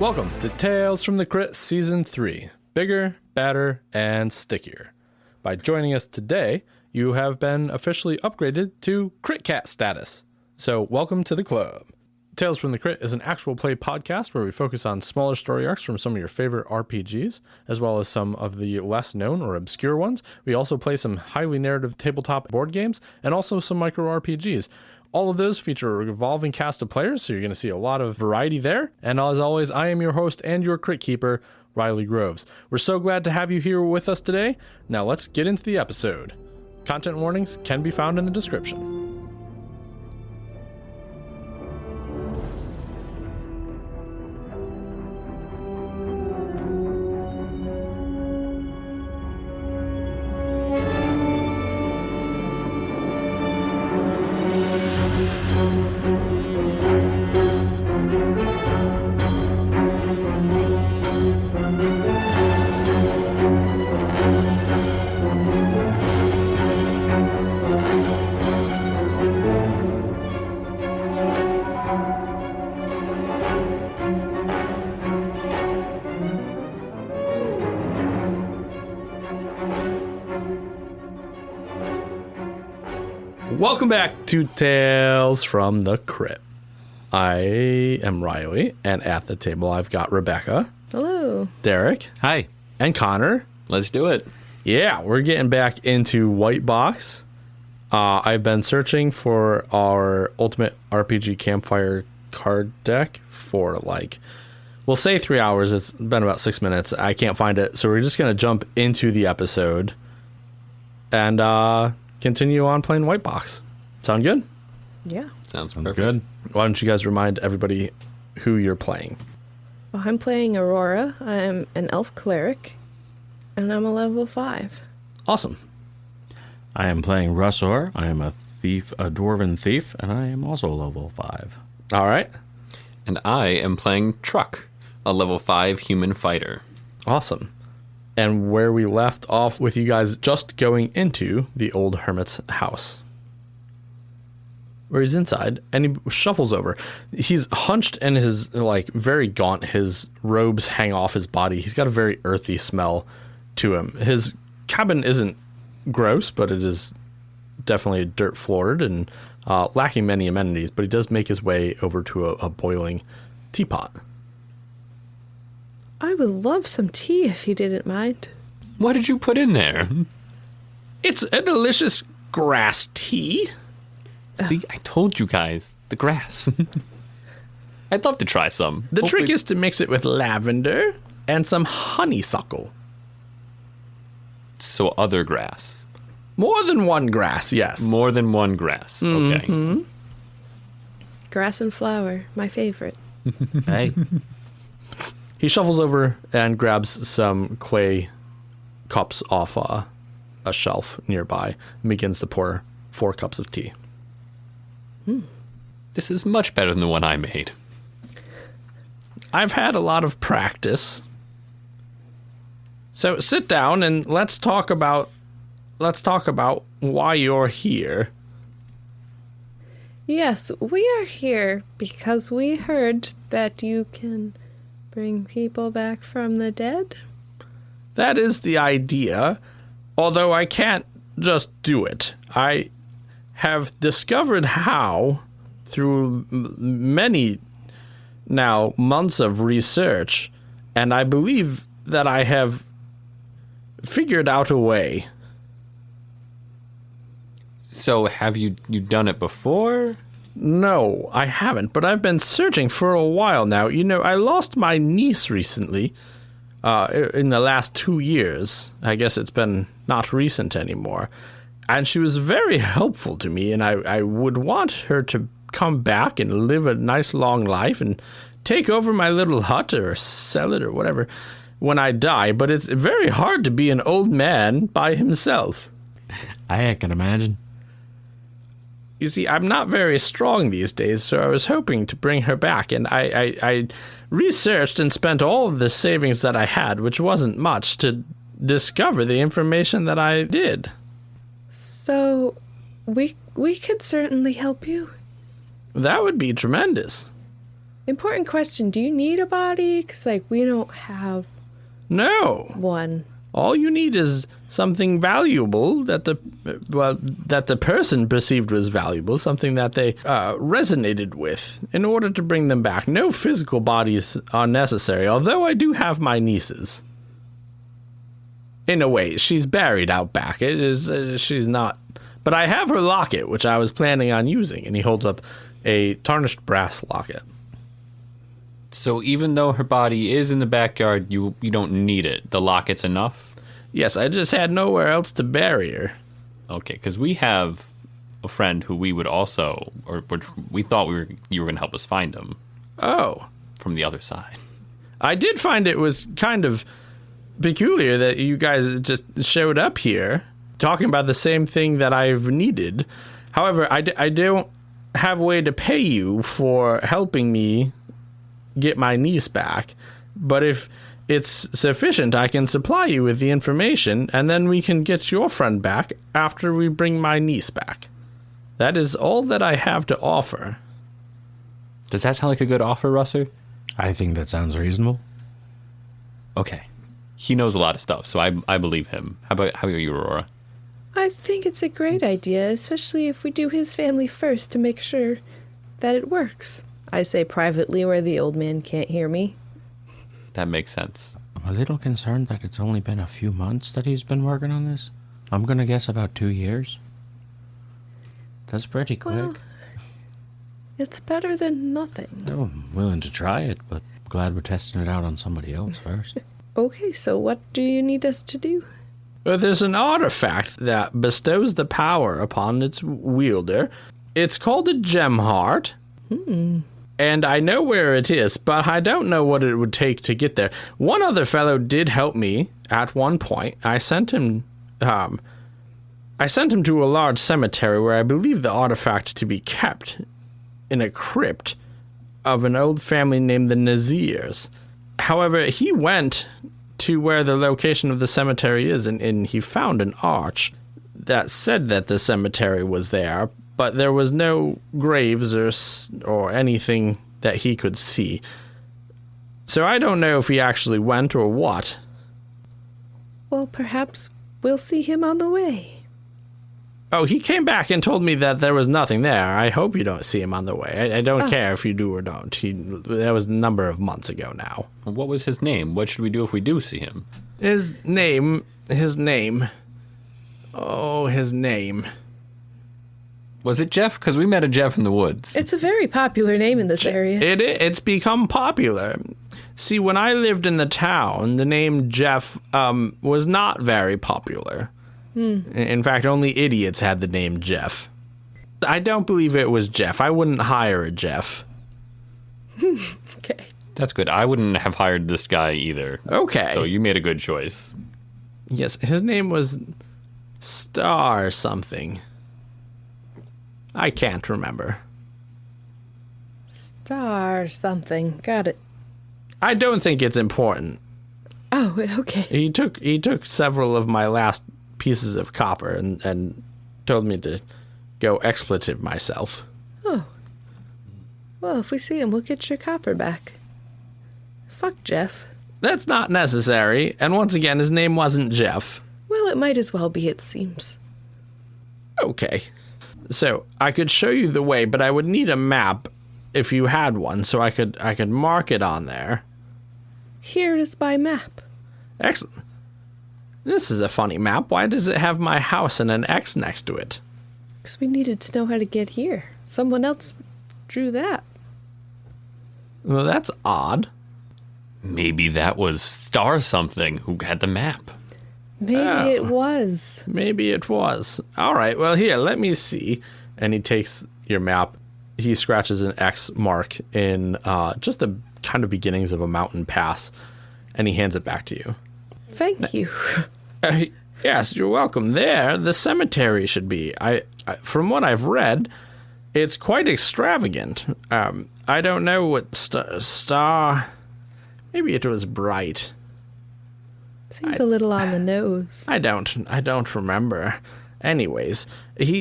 Welcome to Tales from the Crypt Season 3, Bigger, Badder, and Stickier. By joining us today, you have been officially upgraded to Crit Cat status. So welcome to the club. Tales from the Crypt is an actual play podcast where we focus on smaller story arcs from some of your favorite RPGs, as well as some of the less known or obscure ones. We also play some highly narrative tabletop board games, and also some micro RPGs. All of those feature a revolving cast of players, so you're going to see a lot of variety there. And as always, I am your host and your crit keeper, Riley Groves. We're so glad to have you here with us today. Now let's get into the episode. Content warnings can be found in the description. Welcome back to Tales from the Crypt. I am Riley, and at the table I've got Rebecca. Hello. Derek. Hi. And Connor. Let's do it. Yeah, we're getting back into White Box. I've been searching for our Ultimate RPG Campfire card deck for we'll say 3 hours. It's been about 6 minutes. I can't find it, so we're just going to jump into the episode and continue on playing White Box. Sound good? Yeah. Sounds good. Why don't you guys remind everybody who you're playing? Well, I'm playing Aurora. I'm an elf cleric, and I'm a level 5. Awesome. I am playing Rusor. I am a dwarven thief, and I am also level 5. All right. And I am playing Truck, a level 5 human fighter. Awesome. And where we left off with you guys just going into the old Hermit's house, where he's inside, and he shuffles over. He's hunched and is very gaunt. His robes hang off his body. He's got a very earthy smell to him. His cabin isn't gross, but it is definitely dirt floored and lacking many amenities, but he does make his way over to a boiling teapot. I would love some tea if you didn't mind. What did you put in there? It's a delicious grass tea. See, I told you guys, the grass. I'd love to try some. The trick is to mix it with lavender and some honeysuckle. So other grass. More than one grass, yes. More than one grass. Mm-hmm. Okay. Grass and flower, my favorite. Hey. He shuffles over and grabs some clay cups off a shelf nearby and begins to pour 4 cups of tea. This is much better than the one I made. I've had a lot of practice. So sit down and let's talk about why you're here. Yes, we are here because we heard that you can bring people back from the dead. That is the idea, although I can't just do it. I have discovered how, through many now months of research, and I believe that I have figured out a way. So have you done it before? No, I haven't, but I've been searching for a while now. You know, I lost my niece recently, in the last 2 years. I guess it's been not recent anymore. And she was very helpful to me, and I would want her to come back and live a nice long life and take over my little hut or sell it or whatever when I die. But it's very hard to be an old man by himself. I can imagine. You see, I'm not very strong these days, so I was hoping to bring her back, and I researched and spent all of the savings that I had, which wasn't much, to discover the information that I did. So, we could certainly help you. That would be tremendous. Important question. Do you need a body? Because, like, we don't have No. one. All you need is something valuable that the person perceived was valuable, something that they resonated with in order to bring them back. No physical bodies are necessary, although I do have my nieces. In a way, she's buried out back. She's not. But I have her locket, which I was planning on using, and he holds up a tarnished brass locket. So even though her body is in the backyard, you don't need it. The locket's enough? Yes, I just had nowhere else to bury her. Okay, because we have a friend who we would also, or which we thought you were going to help us find him Oh. from the other side. I did find it was kind of peculiar that you guys just showed up here talking about the same thing that I've needed. However, I don't have a way to pay you for helping me get my niece back. But if it's sufficient, I can supply you with the information, and then we can get your friend back after we bring my niece back. That is all that I have to offer. Does that sound like a good offer, Russer? I think that sounds reasonable. Okay. He knows a lot of stuff, so I believe him. How about you, Aurora? I think it's a great idea, especially if we do his family first to make sure that it works. I say privately where the old man can't hear me. That makes sense. I'm a little concerned that it's only been a few months that he's been working on this. I'm going to guess about 2 years. That's pretty quick. Well, it's better than nothing. Oh, I'm willing to try it, but I'm glad we're testing it out on somebody else first. Okay, so what do you need us to do? Well, there's an artifact that bestows the power upon its wielder. It's called a gem heart. And I know where it is, but I don't know what it would take to get there. One other fellow did help me at one point. I sent him to a large cemetery where I believe the artifact to be kept in a crypt of an old family named the Nazirs. However, he went to where the location of the cemetery is, and he found an arch that said that the cemetery was there, but there was no graves or anything that he could see. So I don't know if he actually went or what. Well, perhaps we'll see him on the way. Oh, he came back and told me that there was nothing there. I hope you don't see him on the way. I don't care if you do or don't. That was a number of months ago now. What was his name? What should we do if we do see him? His name. Oh, his name. Was it Jeff? Because we met a Jeff in the woods. It's a very popular name in this area. It's become popular. See, when I lived in the town, the name Jeff was not very popular. In fact, only idiots had the name Jeff. I don't believe it was Jeff. I wouldn't hire a Jeff. Okay. That's good. I wouldn't have hired this guy either. Okay. So you made a good choice. Yes, his name was Star something. I can't remember. Star something. Got it. I don't think it's important. Oh, okay. He took several of my last pieces of copper and told me to go expletive myself. Oh. Well, if we see him, we'll get your copper back. Fuck Jeff. That's not necessary, and once again, his name wasn't Jeff. Well, it might as well be, it seems. Okay. So, I could show you the way, but I would need a map if you had one, so I could mark it on there. Here is my map. Excellent. This is a funny map. Why does it have my house and an X next to it? Because we needed to know how to get here. Someone else drew that. Well, that's odd. Maybe that was Star something who had the map. Maybe it was. Maybe it was. All right, well, here, let me see. And he takes your map. He scratches an X mark in just the kind of beginnings of a mountain pass, and he hands it back to you. Thank you. Yes, you're welcome. There, the cemetery should be. I from what I've read, it's quite extravagant. I don't know what star. Maybe it was bright. Seems a little on the nose. I don't remember. Anyways,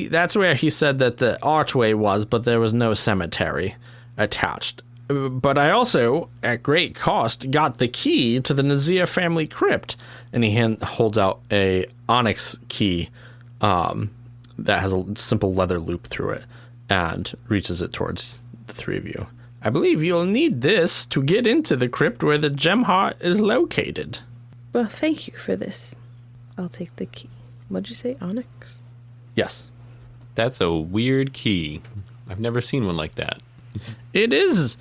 that's where he said that the archway was, but there was no cemetery attached. But I also, at great cost, got the key to the Nazir family crypt. And he holds out a onyx key that has a simple leather loop through it and reaches it towards the three of you. I believe you'll need this to get into the crypt where the gem heart is located. Well, thank you for this. I'll take the key. What'd you say, onyx? Yes. That's a weird key. I've never seen one like that. It is.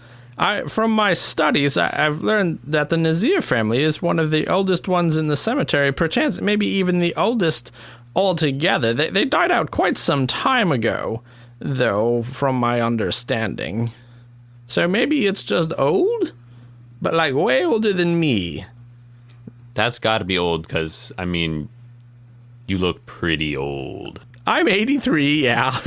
From my studies, I've learned that the Nazir family is one of the oldest ones in the cemetery, perchance maybe even the oldest altogether. They died out quite some time ago, though, from my understanding. So maybe it's just old? But like way older than me. That's got to be old because, I mean, you look pretty old. I'm 83, yeah.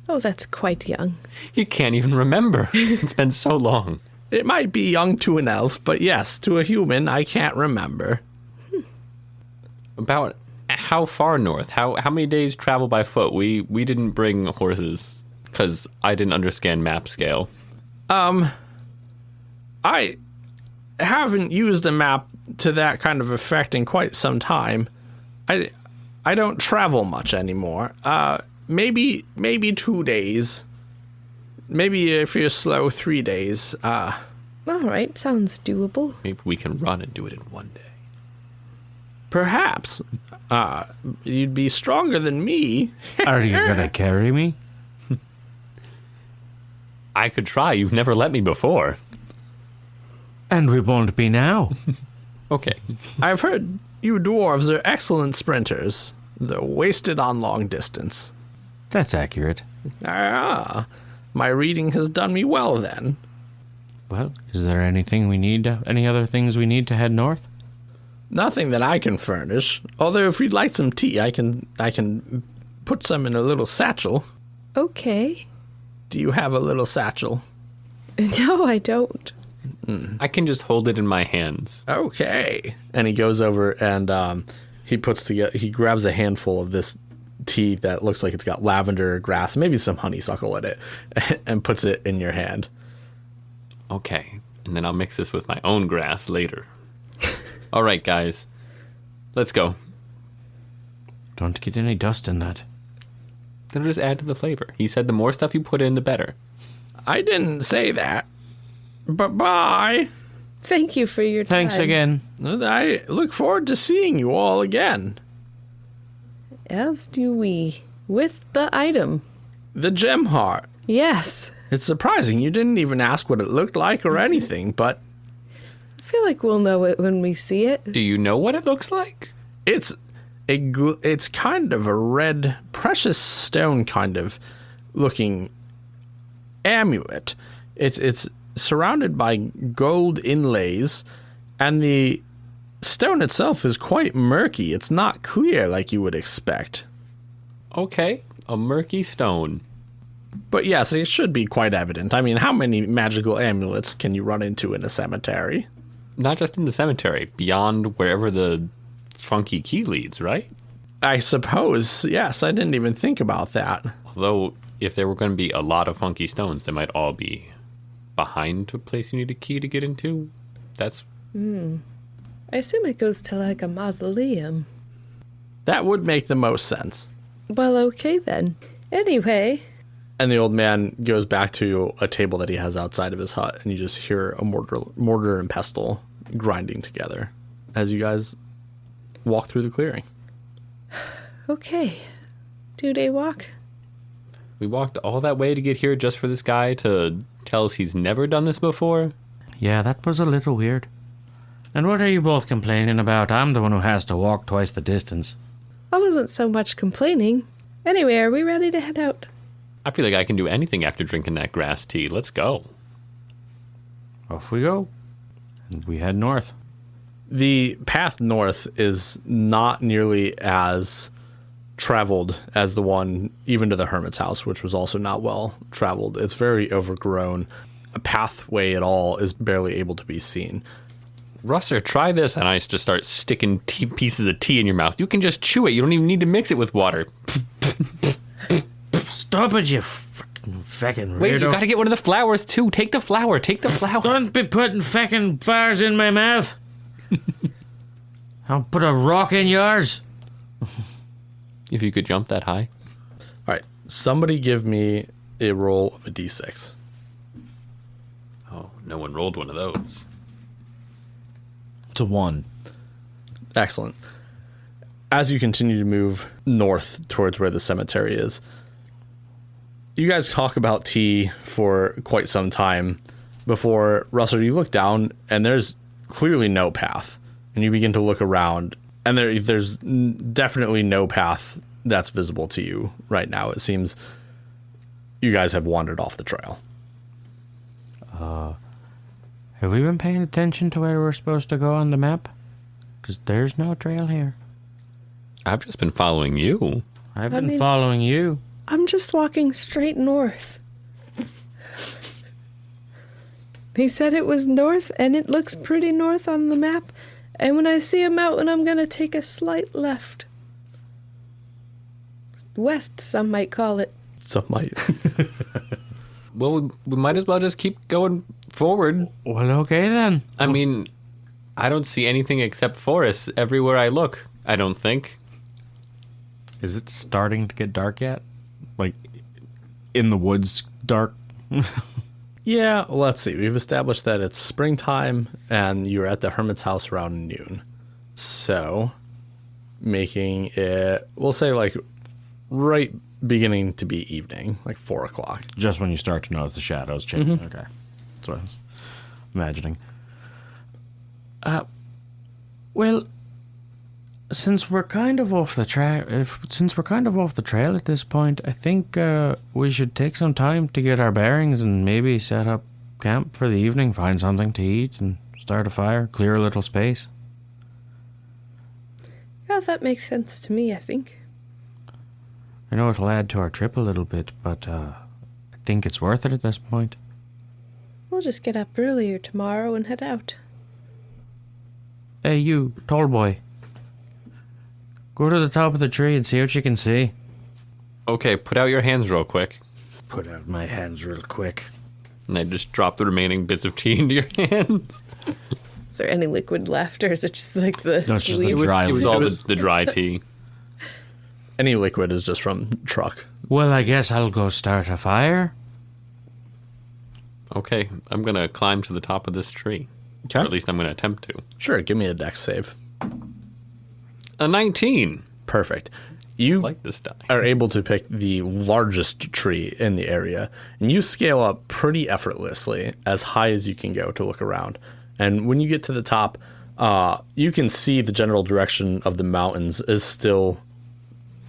Oh, that's quite young. He can't even remember. It's been so long. It might be young to an elf, but yes, to a human, I can't remember. About how far north? How many days travel by foot? We didn't bring horses because I didn't understand map scale. I haven't used a map to that kind of effect in quite some time. I don't travel much anymore. Maybe 2 days. Maybe if you're slow, 3 days. All right, sounds doable. Maybe we can run and do it in one day. Perhaps. You'd be stronger than me. Are you gonna carry me? I could try. You've never let me before. And we won't be now. Okay. I've heard you dwarves are excellent sprinters, though wasted on long distance. That's accurate. Ah, my reading has done me well then. Well, is there anything we need? Any other things we need to head north? Nothing that I can furnish. Although if you'd like some tea, I can put some in a little satchel. Okay. Do you have a little satchel? No, I don't. I can just hold it in my hands. Okay. And he goes over and he grabs a handful of this tea that looks like it's got lavender grass, maybe some honeysuckle in it, and puts it in your hand. Okay. And then I'll mix this with my own grass later. All right, guys. Let's go. Don't get any dust in that. Then just add to the flavor. He said the more stuff you put in, the better. I didn't say that. Bye-bye. Thank you for your time. Thanks again. I look forward to seeing you all again. As do we. With the item. The gem heart. Yes. It's surprising you didn't even ask what it looked like or anything, but I feel like we'll know it when we see it. Do you know what it looks like? it's kind of a red precious stone kind of looking amulet. It's surrounded by gold inlays, and the stone itself is quite murky. It's not clear like you would expect. Okay, a murky stone. But yes, it should be quite evident. I mean, how many magical amulets can you run into in a cemetery? Not just in the cemetery, beyond wherever the funky key leads, right? I suppose, yes. I didn't even think about that. Although, if there were going to be a lot of funky stones, they might all be behind a place you need a key to get into. That's... I assume it goes to like a mausoleum. That would make the most sense. Well, okay then. Anyway. And the old man goes back to a table that he has outside of his hut, and you just hear a mortar and pestle grinding together as you guys walk through the clearing. Okay. 2-day walk. We walked all that way to get here just for this guy to tell us he's never done this before? Yeah, that was a little weird. And what are you both complaining about? I'm the one who has to walk twice the distance. I wasn't so much complaining. Anyway, are we ready to head out? I feel like I can do anything after drinking that grass tea. Let's go. Off we go. And we head north. The path north is not nearly as traveled as the one even to the Hermit's house, which was also not well traveled. It's very overgrown. A pathway at all is barely able to be seen. Russer, try this. And I just start sticking pieces of tea in your mouth. You can just chew it. You don't even need to mix it with water. Stop it, you frickin' feckin' weirdo. Wait, you gotta get one of the flowers too. Take the flower. Take the flower. Don't be putting feckin' flowers in my mouth. I'll put a rock in yours. If you could jump that high. All right, somebody give me a roll of a d6. Oh, no one rolled one of those. It's a 1. Excellent. As you continue to move north towards where the cemetery is, you guys talk about tea for quite some time before, Rusor, you look down and there's clearly no path. And you begin to look around, and there's definitely no path that's visible to you right now. It seems you guys have wandered off the trail. Have we been paying attention to where we're supposed to go on the map? Because there's no trail here. I've just been following you. I've been following you. I'm just walking straight north. He said it was north, and it looks pretty north on the map. And when I see a mountain, I'm going to take a slight left. West, some might call it. Some might. Well, we might as well just keep going forward. Well, okay then. I mean, I don't see anything except forests everywhere I look, I don't think. Is it starting to get dark yet? Like, in the woods dark? Yeah, well, let's see. We've established that it's springtime, and you're at the Hermit's house around noon. So, making it, we'll say, like, right beginning to be evening, like 4 o'clock. Just when you start to notice the shadows changing. Mm-hmm. Okay. That's what I was imagining. Well, since we're kind of off the trail at this point, I think we should take some time to get our bearings and maybe set up camp for the evening, find something to eat and start a fire, clear a little space. Yeah, that makes sense to me, I think. I know it'll add to our trip a little bit, but I think it's worth it at this point. We'll just get up earlier tomorrow and head out. Hey, you, tall boy. Go to the top of the tree and see what you can see. Okay, put out your hands real quick. Put out my hands real quick. And I just drop the remaining bits of tea into your hands. Is there any liquid left, or is it just like the No, it's just the leaves? dry It was leaf. all the dry tea. Any liquid is just from truck. Well, I guess I'll go start a fire. Okay, I'm going to climb to the top of this tree. Okay. Or at least I'm going to attempt to. Sure, give me a dex save. A 19. Perfect. I You like this die. are able to pick the largest tree in the area, and you scale up pretty effortlessly as high as you can go to look around. And when you get to the top, you can see the general direction of the mountains is still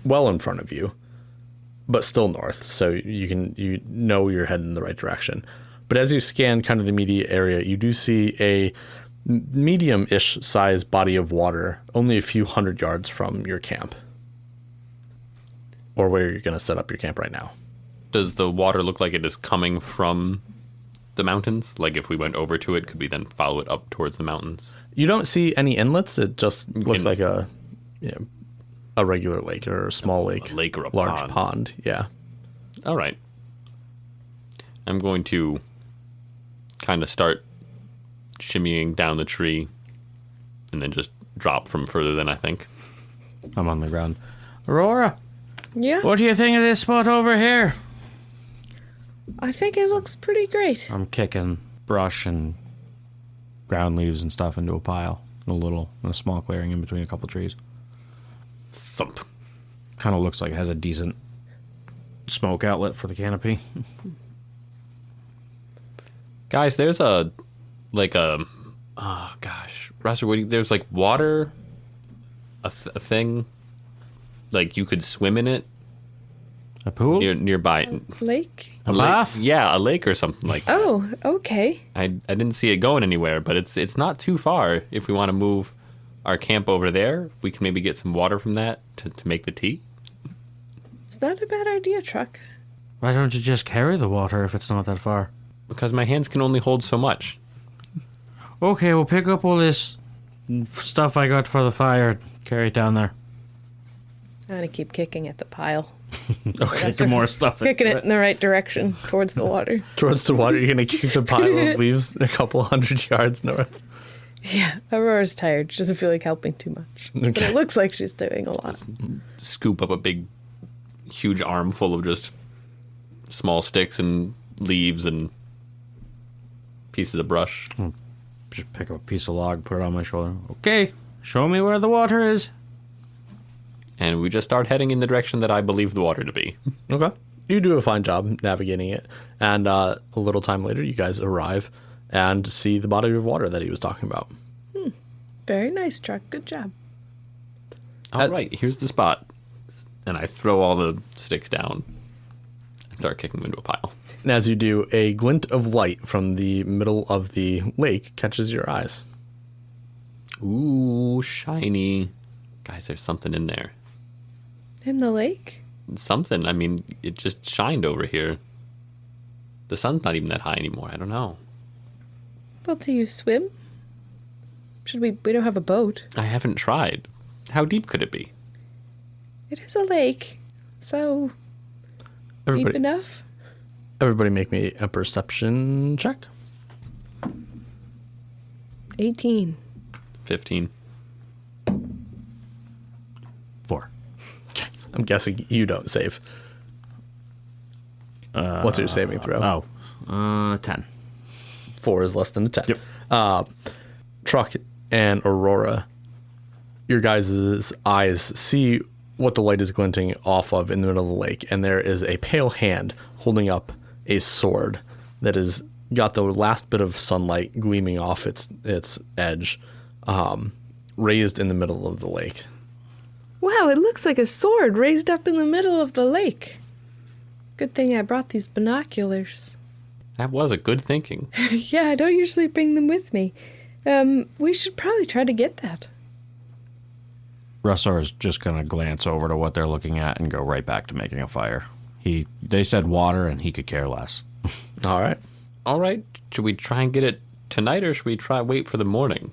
well in front of you, but still north, so you know you're heading in the right direction. But as you scan kind of the immediate area, you do see a medium-ish size body of water only a few hundred yards from your camp, or where you're going to set up your camp right now. Does the water look like it is coming from the mountains? Like if we went over to it, could we then follow it up towards the mountains? You don't see any inlets. It just looks Inlet. like a regular lake or a small lake. A lake or a large pond. pond. Yeah. All right. I'm going to kind of start shimmying down the tree and then just drop from further than I think. I'm on the ground. Aurora, Yeah, what do you think of this spot over here? I think it looks pretty great. I'm kicking brush and ground leaves and stuff into a pile in a small clearing in between a couple trees. Thump. Kind of looks like it has a decent smoke outlet for the canopy. Guys, there's oh gosh, Rusor, there's like water, a thing, like you could swim in it A pool? nearby. Lake? A lake? bath? Yeah, a lake or something like that. Oh, okay. I didn't see it going anywhere, but it's not too far. If we want to move our camp over there, we can maybe get some water from that to make the tea. It's not a bad idea, Truck. Why don't you just carry the water if it's not that far? Because my hands can only hold so much. Okay, we'll pick up all this stuff I got for the fire. Carry it down there. I'm gonna keep kicking at the pile. Okay. Some more stuff. Kicking it in the right direction towards the water. Towards the water, you're going to kick the pile of leaves a couple hundred yards north. Yeah, Aurora's tired. She doesn't feel like helping too much. But Okay. it looks like she's doing a lot. Scoop up a big, huge armful of just small sticks and leaves and pieces of brush. Just pick up a piece of log, put it on my shoulder. Okay, show me where the water is. And we just start heading in the direction that I believe the water to be. Okay. You do a fine job navigating it. And a little time later, you guys arrive and see the body of water that he was talking about. Very nice, Truck. Good job. All right, here's the spot. And I throw all the sticks down and start kicking them into a pile. And as you do, a glint of light from the middle of the lake catches your eyes. Ooh, shiny. Guys, there's something in there. In the lake? Something. I mean, it just shined over here. The sun's not even that high anymore. I don't know. Well, do you swim? Should we? We don't have a boat. I haven't tried. How deep could it be? It is a lake, so deep enough. Everybody make me a perception check. 18. 15. 4. I'm guessing you don't save. What's your saving throw? 10. 4 is less than a 10. Yep. Truck and Aurora, your guys' eyes see what the light is glinting off of in the middle of the lake, and there is a pale hand holding up a sword that has got the last bit of sunlight gleaming off its edge, raised in the middle of the lake. Wow, it looks like a sword raised up in the middle of the lake. Good thing I brought these binoculars. That was a good thinking. Yeah, I don't usually bring them with me. We should probably try to get that. Rusor is just going to glance over to what they're looking at and go right back to making a fire. They said water, and he could care less. All right. All right. Should we try and get it tonight, or should we wait for the morning?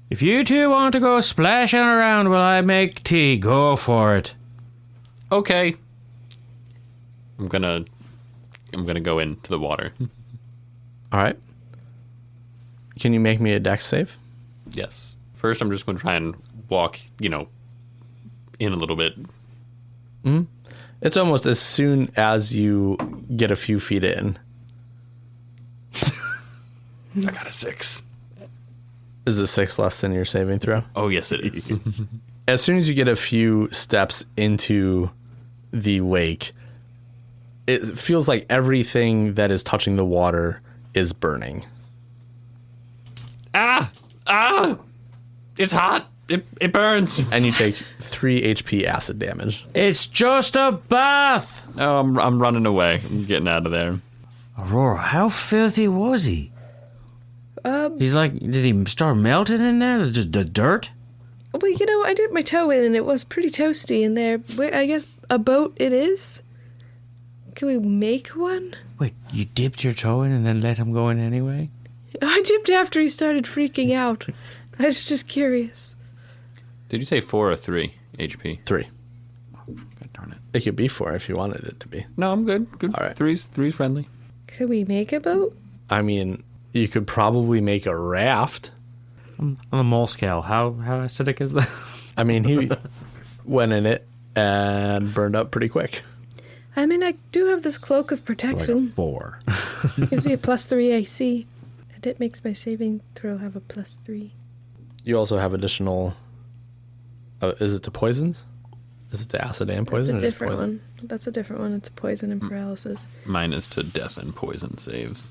If you two want to go splashing around while I make tea, go for it. Okay. I'm gonna go into the water. All right. Can you make me a dex save? Yes. First, I'm just going to try and walk, in a little bit. It's almost as soon as you get a few feet in. I got a 6. Is it 6 less than your saving throw? Oh, yes, it is. As soon as you get a few steps into the lake, it feels like everything that is touching the water is burning. Ah! It's hot. It burns. And you take 3 HP acid damage. It's just a bath. Oh, I'm running away. I'm getting out of there. Aurora, how filthy was he? He's like, did he start melting in there? Just the dirt? Well, I dipped my toe in and it was pretty toasty in there. I guess a boat it is? Can we make one? Wait, you dipped your toe in and then let him go in anyway? I dipped after he started freaking out. I was just curious. Did you say 4 or 3 HP? 3. God darn it. It could be 4 if you wanted it to be. No, I'm good. Good. All right. Three's friendly. Could we make a boat? I mean, you could probably make a raft. On a mole scale, how acidic is that? I mean, he went in it and burned up pretty quick. I mean, I do have this cloak of Like a protection. 4. Gives me a +3 AC. And it makes my saving throw have a +3. You also have additional... is it to poisons? Is it to acid and poison? That's or a just different poison? one. That's a different one. It's poison and paralysis. Mine is to death and poison saves.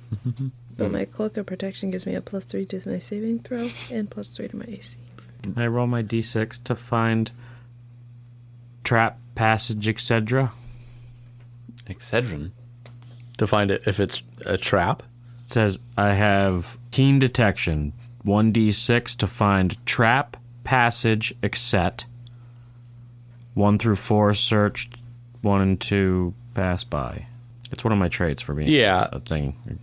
But my cloak of protection gives me a +3 to my saving throw and +3 to my AC. Can I roll my d6 to find trap, passage, etc.? Excedrin. To find it if it's a trap. It says I have keen detection, 1d6 to find trap, passage, etc. 1 through 4 searched, 1 and 2 pass by. It's one of my traits for being Yeah. a thing,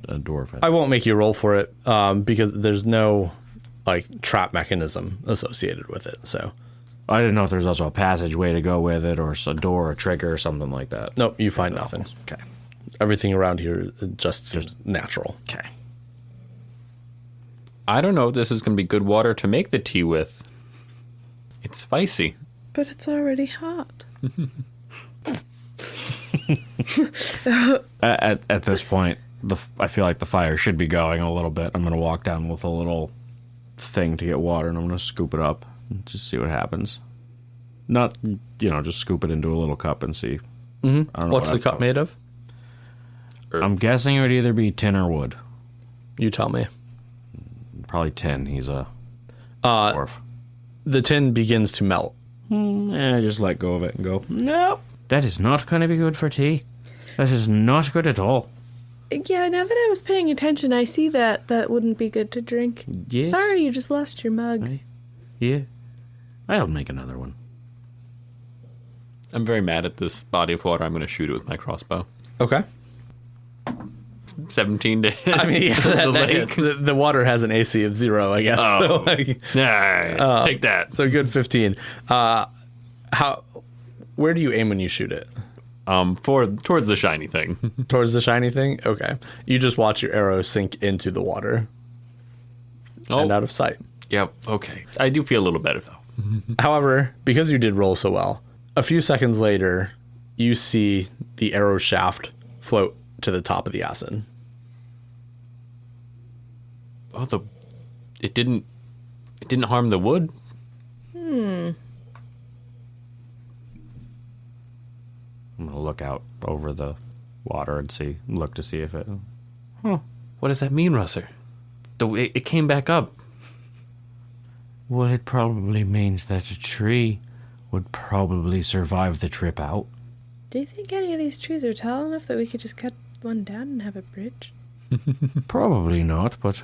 a dwarf. I won't make you roll for it because there's no trap mechanism associated with it. So I didn't know if there's also a passageway to go with it, or a door, a trigger, or something like that. Nope, you find nothing. Okay. Everything around here just seems natural. Okay. I don't know if this is going to be good water to make the tea with. It's spicy. But it's already hot. At this point, I feel like the fire should be going a little bit. I'm going to walk down with a little thing to get water, and I'm going to scoop it up and just see what happens. Not, just scoop it into a little cup and see. Mm-hmm. I don't know What's the cup made of? Earth. I'm guessing it would either be tin or wood. You tell me. Probably tin. He's a dwarf. The tin begins to melt. Just let go of it and go, nope. That is not going to be good for tea. That is not good at all. Yeah, now that I was paying attention, I see that wouldn't be good to drink. Yes. Sorry, you just lost your mug. Yeah. I'll make another one. I'm very mad at this body of water. I'm going to shoot it with my crossbow. Okay. 17 to hit. I mean, yeah, the that lake. hits. The water has an AC of 0, I guess. Oh. So, like, Take that. so good 15. Where do you aim when you shoot it? Towards the shiny thing. Towards the shiny thing? Okay. You just watch your arrow sink into the water and out of sight. Yep. Okay. I do feel a little better though. However, because you did roll so well, a few seconds later, you see the arrow shaft float to the top of the acid. Oh, it didn't harm the wood. I'm going to look out over the water and look to see if it... What does that mean, Rusor? It came back up. Well, it probably means that a tree would probably survive the trip out. Do you think any of these trees are tall enough that we could just cut one down and have a bridge? Probably not, but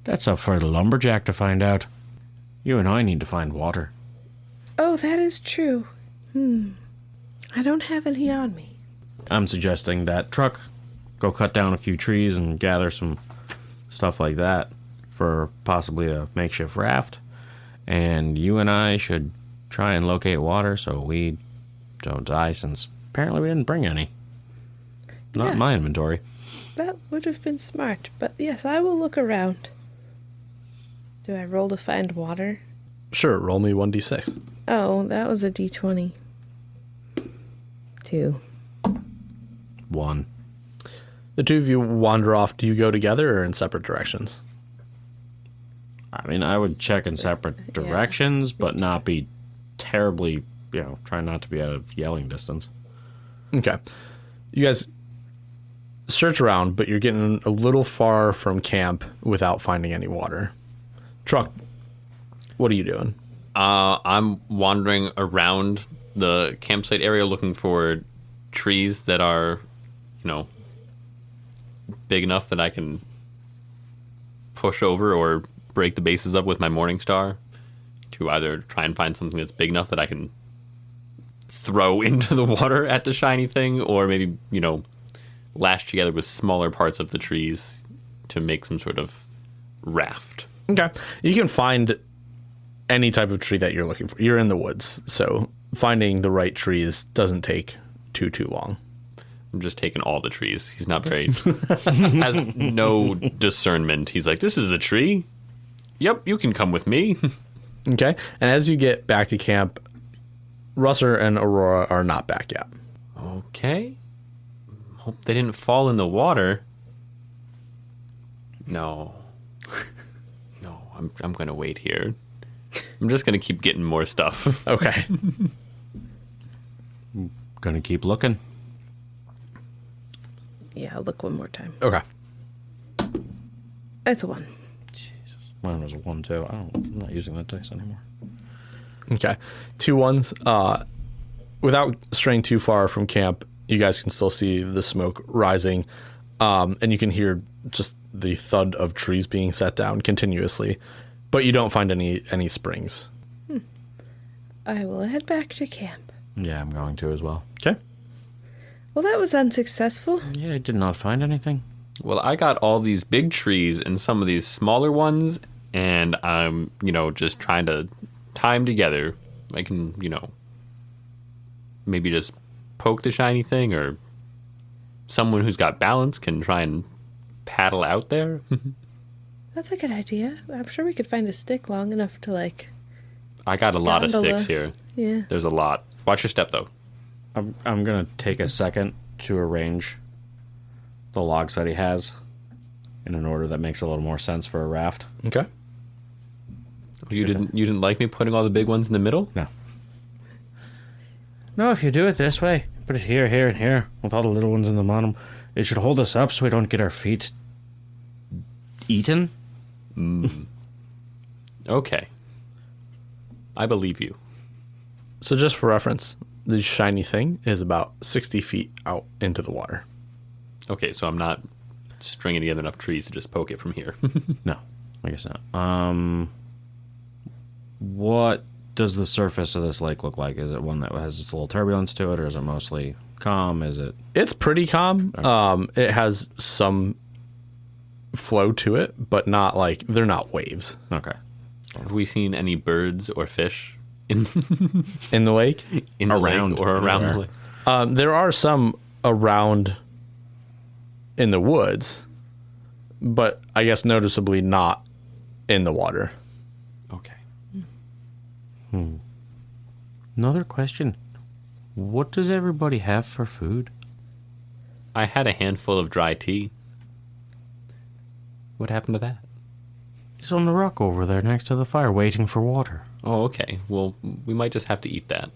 that's up for the lumberjack to find out. You and I need to find water. Oh, that is true. I don't have any on me. I'm suggesting that truck go cut down a few trees and gather some stuff like that for possibly a makeshift raft. And you and I should try and locate water so we don't die, since apparently we didn't bring any. Not in my Yes. inventory. That would have been smart, but yes, I will look around. Do I roll to find water? Sure, roll me 1d6. Oh, that was a d20. 2. 1. The two of you wander off. Do you go together or in separate directions? I mean, I would check in separate directions, but not be terribly, try not to be out of yelling distance. Okay. You guys search around, but you're getting a little far from camp without finding any water. Truck, what are you doing? I'm wandering around the campsite area looking for trees that are, big enough that I can push over or break the bases up with my Morning Star to either try and find something that's big enough that I can throw into the water at the shiny thing, or maybe, lash together with smaller parts of the trees to make some sort of raft. Okay. You can find any type of tree that you're looking for. You're in the woods, so finding the right trees doesn't take too long. I'm just taking all the trees. He's not very... has no discernment. He's like, this is a tree. Yep, you can come with me. Okay. And as you get back to camp, Rusor and Aurora are not back yet. Okay. Hope they didn't fall in the water. No. No, I'm going to wait here. I'm just going to keep getting more stuff. Okay. Gonna keep looking. Yeah, I'll look one more time. Okay. It's a 1. Jesus. Mine was a 1 too. I'm not using that dice anymore. Okay. 2 ones. Without straying too far from camp, you guys can still see the smoke rising, and you can hear just the thud of trees being set down continuously, but you don't find any springs. I will head back to camp. Yeah, I'm going to as well. Okay. Well, that was unsuccessful. Yeah, I did not find anything. Well, I got all these big trees and some of these smaller ones, and I'm, just trying to tie them together I can, maybe just poke the shiny thing, or someone who's got balance can try and paddle out there. That's a good idea. I'm sure we could find a stick long enough to, like... I got a lot of gondola. sticks here. Yeah. There's a lot. Watch your step, though. I'm going to take a second to arrange the logs that he has in an order that makes a little more sense for a raft. Okay. You didn't like me putting all the big ones in the middle? No. No, if you do it this way, put it here, here, and here, with all the little ones in the bottom, it should hold us up so we don't get our feet eaten. Okay. I believe you. So just for reference, the shiny thing is about 60 feet out into the water. Okay, so I'm not stringing together enough trees to just poke it from here. No, I guess not. What does the surface of this lake look like? Is it one that has a little turbulence to it, or is it mostly calm? Is it... It's pretty calm. It has some flow to it, but not like, they're not waves Okay. Have we seen any birds or fish in in the lake. in the Around. lake or around the lake? There are some around in the woods, but I guess noticeably not in the water. Okay. Another question. What does everybody have for food? I had a handful of dry tea. What happened to that? He's on the rock over there next to the fire waiting for water. Oh, okay. Well, we might just have to eat that.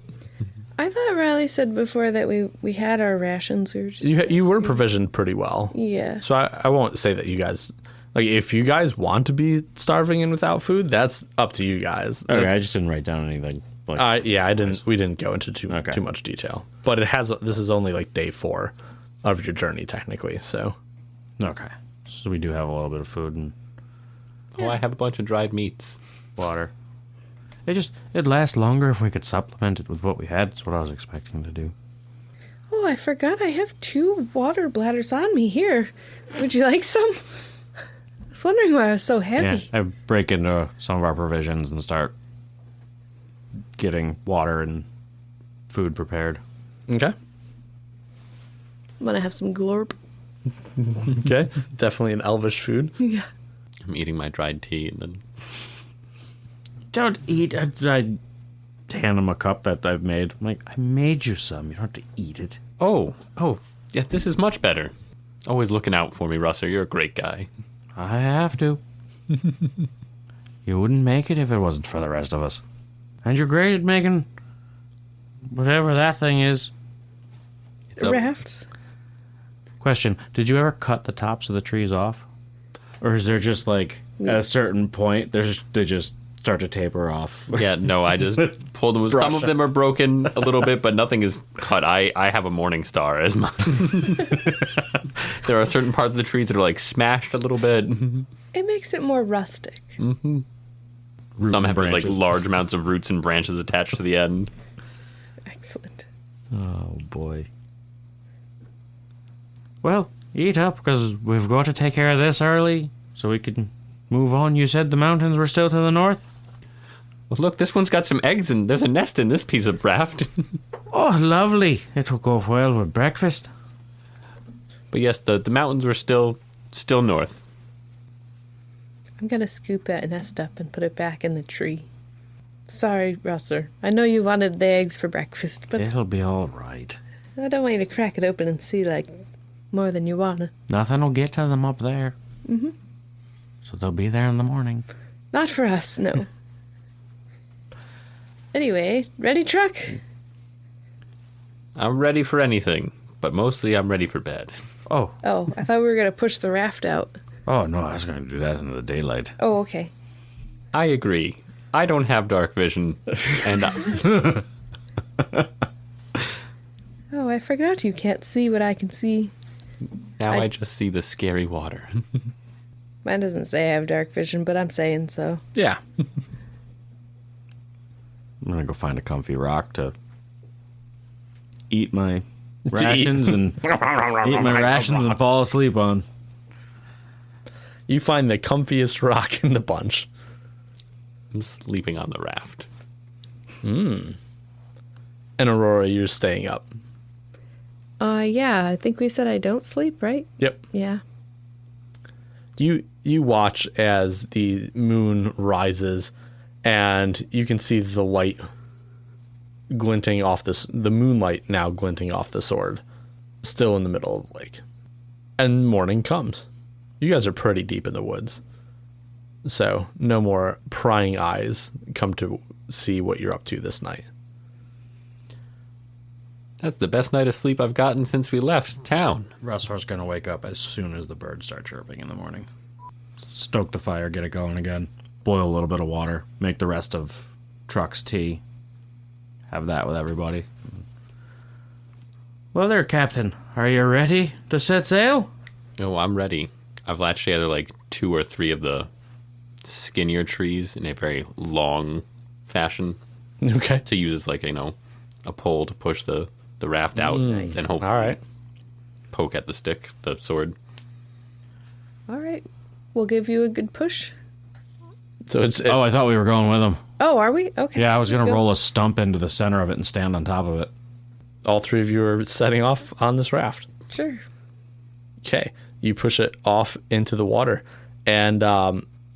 I thought Riley said before that we had our rations. We were just You were provisioned pretty well. Yeah. So I won't say that you guys, like, if you guys want to be starving and without food, that's up to you guys. Okay, I just didn't write down anything. We didn't go into too much detail. But this is only like day 4 of your journey technically, so. Okay. So we do have a little bit of food and Oh, I have a bunch of dried meats. water. It'd last longer if we could supplement it with what we had. That's what I was expecting to do. Oh, I forgot I have 2 water bladders on me here. Would you like some? I was wondering why I was so heavy. Yeah, I break into some of our provisions and start getting water and food prepared. Okay. I'm gonna have some glorp. Okay. Definitely an elvish food. Yeah. I'm eating my dried tea and then... Don't eat. I hand him a cup that I've made. I'm like, I made you some. You don't have to eat it. Oh, yeah, this is much better. Always looking out for me, Russer. You're a great guy. I have to. You wouldn't make it if it wasn't for the rest of us. And you're great at making whatever that thing is. It's a- Rafts. Question, did you ever cut the tops of the trees off? Or is there just like, at a certain point, they just start to taper off? Yeah, no, I just pulled them. Some of them are broken a little bit, but nothing is cut. I have a morning star as my... There are certain parts of the trees that are like smashed a little bit. It makes it more rustic. Some have like branches. large amounts of roots and branches attached to the end. Excellent. Oh, boy. Well, eat up, because we've got to take care of this early, so we can move on. You said the mountains were still to the north? Well, look, this one's got some eggs and there's a nest in this piece of raft. Oh, lovely. It will go well with breakfast. But yes, the mountains were still north. I'm gonna scoop that nest up and put it back in the tree. Sorry, Russer. I know you wanted the eggs for breakfast, but It'll be all right. I don't want you to crack it open and see, like, more than you wanna. Nothing will get to them up there. Mm-hmm. So they'll be there in the morning. Not for us, no. Anyway, ready, truck? I'm ready for anything, but mostly I'm ready for bed. Oh. Oh, I thought we were gonna push the raft out. Oh, no, I was going to do that in the daylight. Oh, okay. I agree. I don't have dark vision, and Oh, I forgot you can't see what I can see. now I just see the scary water. Mine doesn't say I have dark vision, but I'm saying so. Yeah. I'm going to go find a comfy rock to eat my rations and fall asleep on. You find the comfiest rock in the bunch. I'm sleeping on the raft. And Aurora, you're staying up. Yeah, I think we said I don't sleep, right? Yep. Yeah. You watch as the moon rises, and you can see the light glinting off the moonlight now glinting off the sword, still in the middle of the lake. And morning comes. You guys are pretty deep in the woods, so no more prying eyes come to see what you're up to this night. That's the best night of sleep I've gotten since we left town. Rusor's gonna wake up as soon as the birds start chirping in the morning. Stoke the fire, get it going again. Boil a little bit of water. Make the rest of Truck's tea. Have that with everybody. Well there, Captain. Are you ready to set sail? Oh, I'm ready. I've latched together like 2 or 3 of the skinnier trees in a very long fashion Okay. to use as like, a pole to push the raft out and hopefully All right. poke at the sword. All right. We'll give you a good push. So it's Oh, I thought we were going with them. Oh, are we? Okay. Yeah, I was gonna Go. roll a stump into the center of it and stand on top of it. all 3 of you are setting off on this raft. Sure. Okay, you push it off into the water, and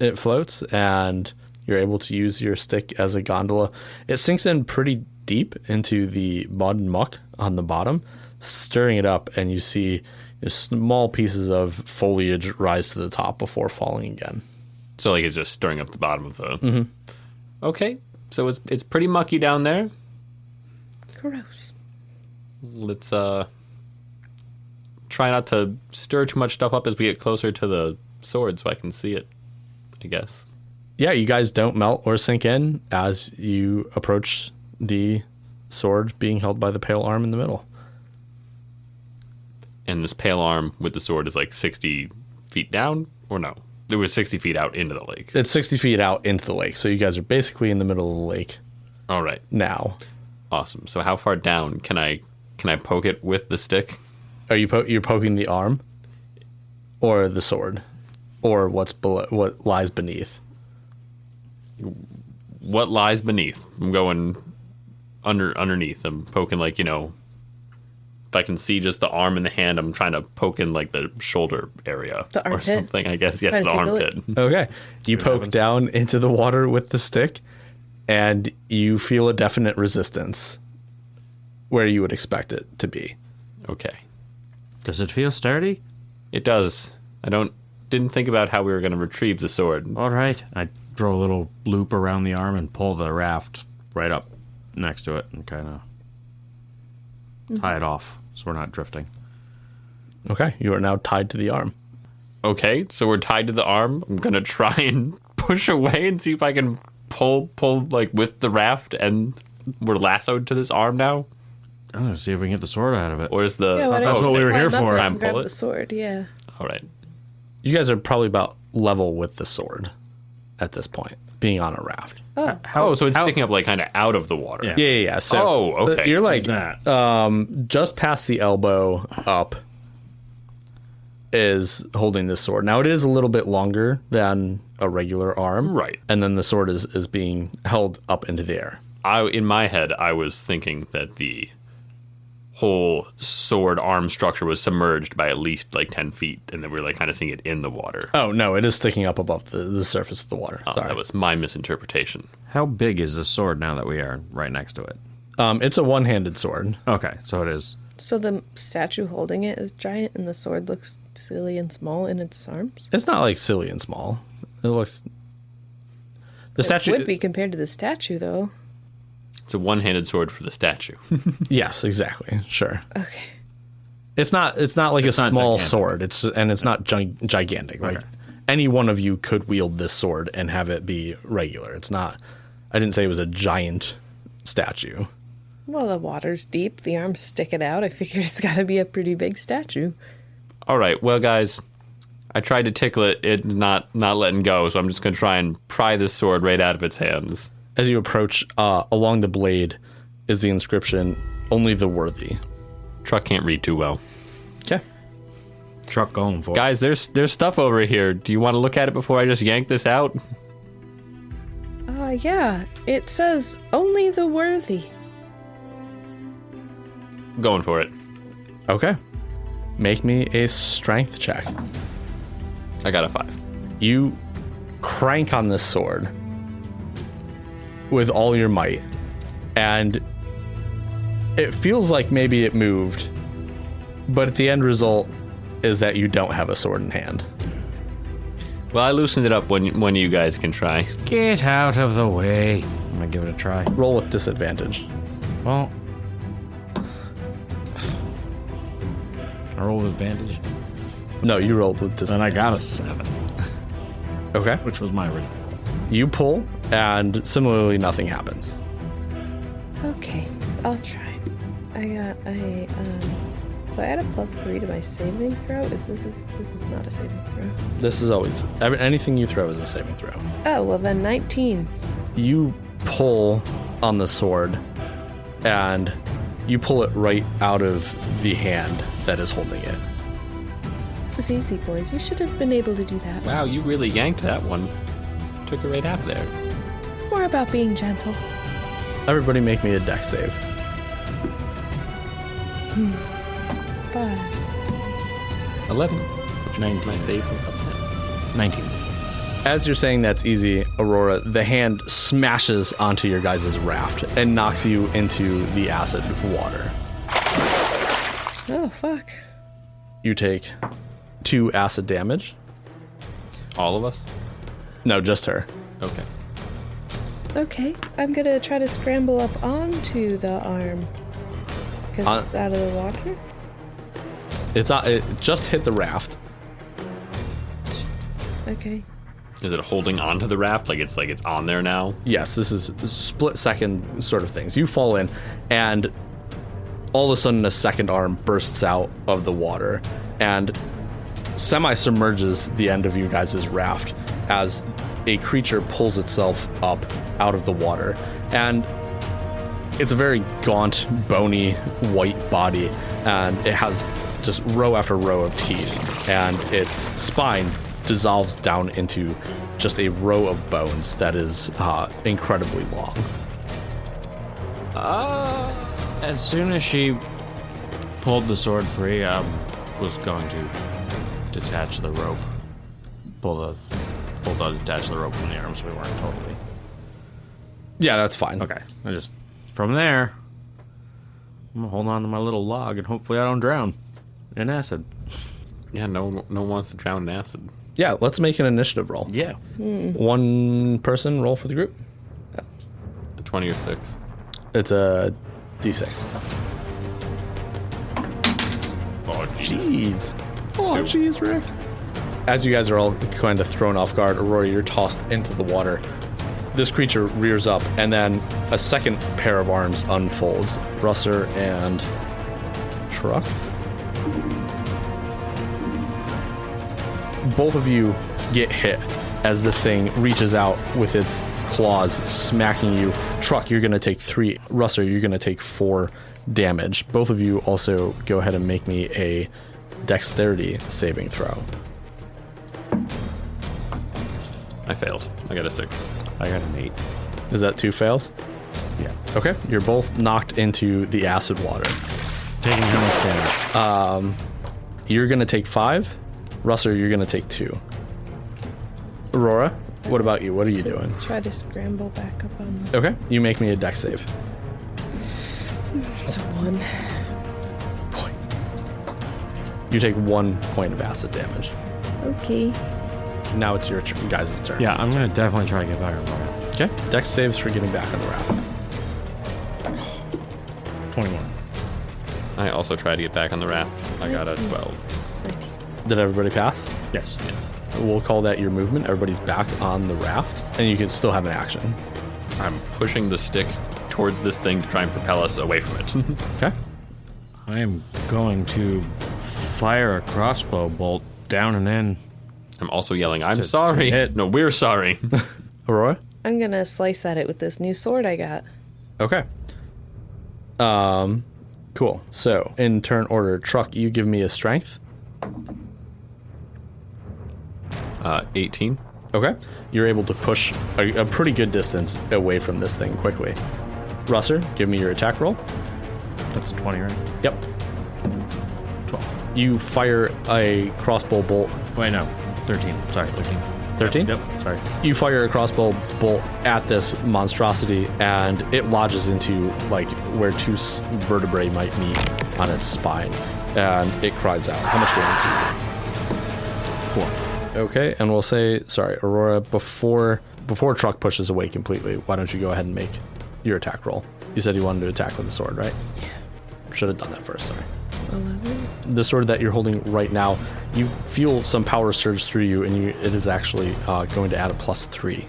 it floats, and you're able to use your stick as a gondola. It sinks in pretty deep into the mud and muck on the bottom, stirring it up, and you see small pieces of foliage rise to the top before falling again. So like it's just stirring up the bottom of the... Okay, so it's pretty mucky down there. Gross. Let's try not to stir too much stuff up as we get closer to the sword so I can see it, I guess. Yeah, you guys don't melt or sink in as you approach the sword being held by the pale arm in the middle. And this pale arm with the sword is like 60 feet down, or no? It was 60 feet out into the lake. It's 60 feet out into the lake, so you guys are basically in the middle of the lake All right, now. awesome. So how far down can I poke it with the stick? Are you you're poking the arm, or the sword, or what's below, what lies beneath? What lies beneath? I'm going underneath. I'm poking like, if I can see just the arm and the hand, I'm trying to poke in like the shoulder area The or armpit? something, I guess. Yes, Trying the to tickle armpit. Okay, you poke down into the water with the stick, and you feel a definite resistance where you would expect it to be. Okay. Does it feel sturdy? It does. Didn't think about how we were going to retrieve the sword. All right. I throw a little loop around the arm and pull the raft right up next to it and kind of tie it off so we're not drifting. Okay, you are now tied to the arm. Okay, so we're tied to the arm. I'm going to try and push away and see if I can pull like with the raft, and we're lassoed to this arm now. I'm going to see if we can get the sword out of it. Or is the... Yeah, why don't that's you what we were climb here up for. it Try and and grab pull the it? sword, yeah. All right. You guys are probably about level with the sword at this point, being on a raft. Oh, So it's sticking up like kind of out of the water. Yeah. Yeah. So Okay. you're like That. just past the elbow up is holding this sword. Now it is a little bit longer than a regular arm, Right. And then the sword is being held up into the air. In my head, I was thinking that the whole sword arm structure was submerged by at least like 10 feet, and then we were like kind of seeing it in the water. Oh no, it is sticking up above the surface of the water. Sorry, That was my misinterpretation. How big is the sword now that we are right next to it? it's a one-handed sword. Okay, so it is. so the statue holding it is giant and the sword looks silly and small in its arms? It's not like silly and small. It looks. The statue It would be compared to the statue, though. It's a one-handed sword for the statue. Yes, exactly. Sure. Okay. It's not like It's a not small gigantic. sword. It's not gigantic. Like any one of you could wield this sword and have it be regular. It's not. I didn't say it was a giant statue. Well, the water's deep. The arms sticking out. I figured it's got to be a pretty big statue. All right, well, guys, I tried to tickle it. It's not letting go, so I'm just going to try and pry this sword right out of its hands. As you approach, along the blade is the inscription, "Only the worthy." Truck can't read too well. Okay. Truck going for it. Guys, there's stuff over here. Do you want to look at it before I just yank this out? Yeah. It says only the worthy. Going for it. Okay. Make me a strength check. I got a 5. You crank on this sword with all your might, and it feels like maybe it moved, but the end result is that you don't have a sword in hand. Well, I loosened it up when you guys can try. Get out of the way. I'm gonna give it a try. Roll with disadvantage. Well, I roll with advantage. No, you rolled with Then disadvantage. I got a 7, Okay. which was my read. You pull, and similarly, nothing happens. Okay, I'll try. So I add a +3 to my saving throw. This is not a saving throw. This is always anything you throw is a saving throw. Oh well, then 19. You pull on the sword, and you pull it right out of the hand that is holding it. It was easy, boys. You should have been able to do that. Wow, you really yanked that one. Took it right out of there. It's more about being gentle. Everybody, make me a dex save. 5. 11. Which means my save went up 10. 19. As you're saying that's easy, Aurora, the hand smashes onto your guys' raft and knocks you into the acid water. Oh fuck. You take 2 acid damage. All of us? No, just her. Okay. Okay, I'm gonna try to scramble up onto the arm because it's out of the water. It just hit the raft. Okay. Is it holding onto the raft? Like it's on there now? Yes, this is split second sort of things. You fall in, and all of a sudden a second arm bursts out of the water and semi-submerges the end of you guys' raft as a creature pulls itself up out of the water. And it's a very gaunt, bony, white body, and it has just row after row of teeth, and its spine dissolves down into just a row of bones that is incredibly long. As soon as she pulled the sword free, I was going to detach the rope. Detach the rope from the arm so we weren't totally. Yeah, that's fine. Okay. From there, I'm gonna hold on to my little log and hopefully I don't drown in acid. Yeah, no one wants to drown in acid. Yeah, let's make an initiative roll. Yeah. One person roll for the group. A 20 or 6. It's a d6. Oh, jeez. Jeez. Oh, jeez, Rick. As you guys are all kind of thrown off guard, Aurora, you're tossed into the water. This creature rears up, and then a second pair of arms unfolds. Rusor and Truck. Both of you get hit as this thing reaches out with its claws, smacking you. Truck, you're going to take 3. Rusor, you're going to take 4 damage. Both of you also go ahead and make me a dexterity saving throw. I failed. I got a 6. I got an 8. Is that 2 fails? Yeah. Okay, you're both knocked into the acid water. Taking how much damage? You're going to take 5. Russer, you're going to take 2. Aurora, what about you? What are you doing? Try to scramble back up on the... Okay, you make me a dex save. It's a 1. You take 1 point of acid damage. Okay. Now it's your guys' turn. Yeah, I'm gonna definitely try to get back on the raft. Okay, dex saves for getting back on the raft. 21. I also tried to get back on the raft. I got a 12. 19. Did everybody pass? Yes. We'll call that your movement. Everybody's back on the raft, and you can still have an action. I'm pushing the stick towards this thing to try and propel us away from it. Okay. I am going to fire a crossbow bolt down and in. I'm also yelling, I'm To sorry. hit. No, we're sorry. Aurora? I'm gonna slice at it with this new sword I got. Okay. Cool. So, in turn order, Truck, you give me a strength. 18. Okay. You're able to push a pretty good distance away from this thing quickly. Russer, give me your attack roll. That's 20, right? Yep. 12. You fire a crossbow bolt. Wait, no. 13. Sorry, 13. 13? Yep. Sorry. You fire a crossbow bolt at this monstrosity, and it lodges into like where two vertebrae might meet on its spine, and it cries out. How much damage? 4. Okay, and we'll say, sorry, Aurora, before Truck pushes away completely, why don't you go ahead and make your attack roll? You said you wanted to attack with the sword, right? Yeah. Should have done that first, sorry. 11. The sword that you're holding right now, you feel some power surge through you, and it is actually going to add a +3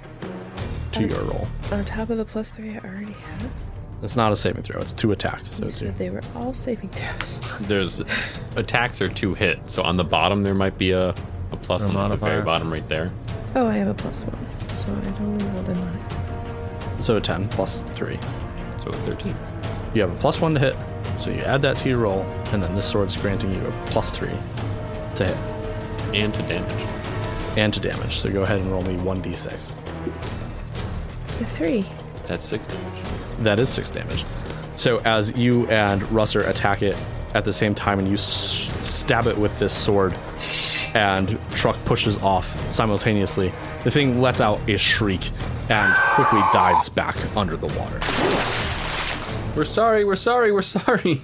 to your roll. On top of the +3 I already have. It's not a saving throw, it's 2 attacks. So You it's said they were all saving throws. There's attacks are 2 hit, so on the bottom there might be a plus A on the very modifier. bottom right there. Oh, I have a +1, so I'd only rolled a 9. So 10 +3. So 13. You have a +1 to hit, so you add that to your roll, and then this sword's granting you a +3 to hit And to damage. and to damage. So go ahead and roll me 1d6. A 3. That's 6 damage. That is 6 damage. So as you and Russer attack it at the same time, and you stab it with this sword, and Truck pushes off simultaneously, the thing lets out a shriek and quickly dives back under the water. We're sorry, we're sorry, we're sorry.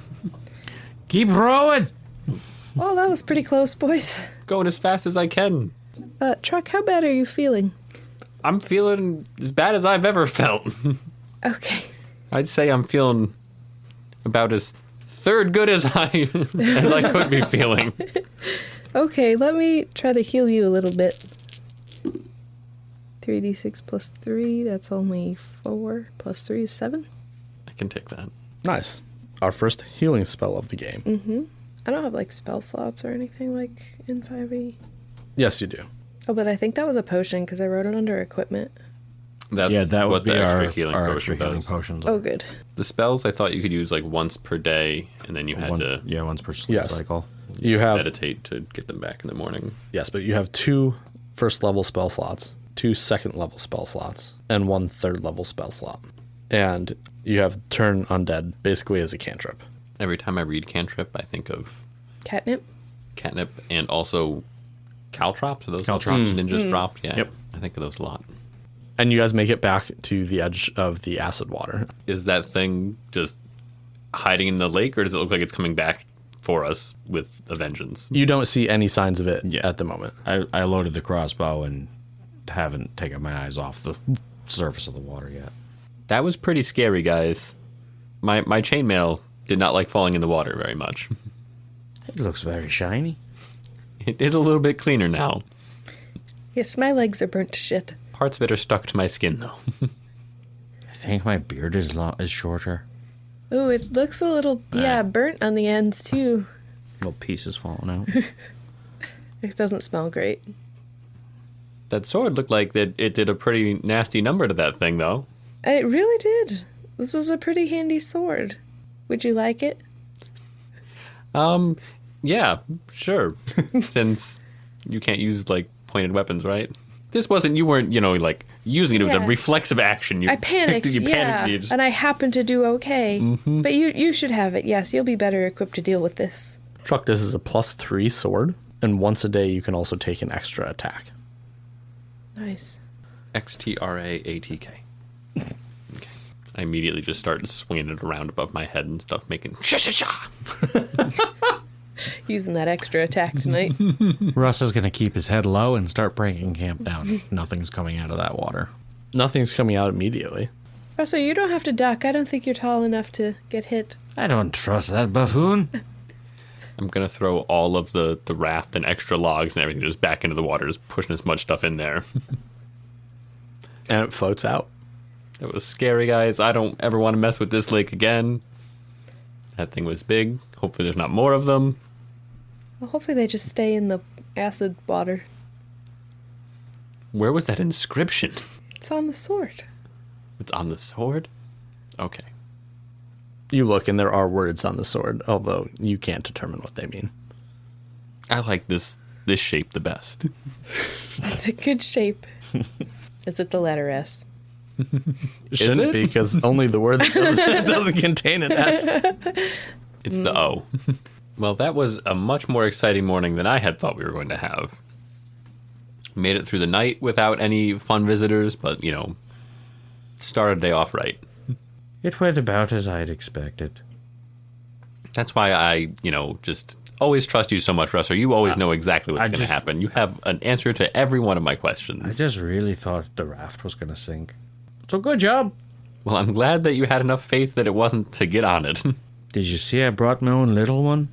Keep rowing! Well, that was pretty close, boys. Going as fast as I can. Truck, how bad are you feeling? I'm feeling as bad as I've ever felt. Okay. I'd say I'm feeling about as third good as I could be feeling. Okay, let me try to heal you a little bit. 3d6 plus 3, that's only 4. Plus 3 is 7. I can take that. Nice. Our first healing spell of the game. I don't have, like, spell slots or anything like in 5e. Yes, you do. Oh, but I think that was a potion because I wrote it under equipment. That's Yeah, that what would be the our extra healing extra potion healing does. potions. Oh, good. The spells I thought you could use like once per day, and then you had to once per sleep Yes. cycle. You have meditate to get them back in the morning. Yes, but you have 2 first level spell slots, 2 second level spell slots, and 1 third level spell slot. And you have Turn Undead basically as a cantrip. Every time I read cantrip, I think of Catnip? catnip and also caltrops. Are those Caltrops. ninjas dropped? Yeah. Yep. I think of those a lot. And you guys make it back to the edge of the acid water. Is that thing just hiding in the lake, or does it look like it's coming back for us with a vengeance? You don't see any signs of it Yeah. at the moment. I loaded the crossbow and haven't taken my eyes off the surface of the water yet. That was pretty scary, guys. My chainmail did not like falling in the water very much. It looks very shiny. It is a little bit cleaner now. Yes, my legs are burnt to shit. Parts of it are stuck to my skin, though. I think my beard is shorter. Oh, it looks a little, burnt on the ends, too. Little pieces falling out. It doesn't smell great. That sword looked like that it did a pretty nasty number to that thing, though. It really did. This was a pretty handy sword. Would you like it? Yeah, sure. Since you can't use, like, pointed weapons, right? This wasn't, you weren't, like, using it. It was a Yeah. reflexive action. You I panicked, You yeah, panicked. You just, and I happened to do okay. But you should have it. Yes, you'll be better equipped to deal with this. Truck, this is a +3 sword, and once a day you can also take an extra attack. Nice. XTRAATK. Okay. I immediately just started swinging it around above my head and stuff, making sha-sha-sha. Using that extra attack tonight. Russ is going to keep his head low and start breaking camp down. Nothing's coming out of that water. Nothing's coming out immediately. Also, you don't have to duck. I don't think you're tall enough to get hit. I don't trust that buffoon. I'm going to throw all of the raft and extra logs and everything just back into the water, just pushing as much stuff in there. And it floats out. It was scary, guys. I don't ever want to mess with this lake again. That thing was big. Hopefully there's not more of them. Well, hopefully they just stay in the acid water. Where was that inscription? It's on the sword. It's on the sword? Okay. You look and there are words on the sword, although you can't determine what they mean. I like this this shape the best. It's a good shape. Is it the letter S? Shouldn't it? be, because only the word that doesn't contain an S. It's the O. Well, that was a much more exciting morning than I had thought we were going to have. Made it through the night without any fun visitors, but, started the day off right. It went about as I'd expected. That's why I, just always trust you so much, Rusor. You always know exactly what's going to happen. You have an answer to every one of my questions. I just really thought the raft was going to sink. So good job. Well, I'm glad that you had enough faith that it wasn't to get on it. Did you see I brought my own little one?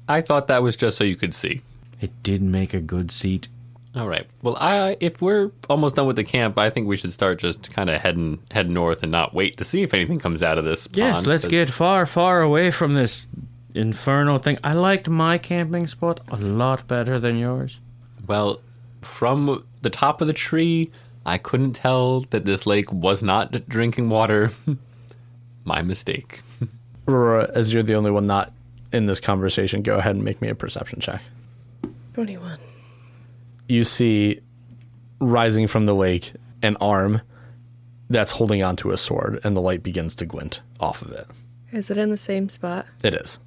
I thought that was just so you could see. It did make a good seat. All right. Well, if we're almost done with the camp, I think we should start just kind of head north and not wait to see if anything comes out of this Yes, pond. let's get far, far away from this inferno thing. I liked my camping spot a lot better than yours. Well, from the top of the tree, I couldn't tell that this lake was not drinking water. My mistake. Aurora, as you're the only one not in this conversation, go ahead and make me a perception check. 21. You see, rising from the lake, an arm that's holding onto a sword, and the light begins to glint off of it. Is it in the same spot? It is.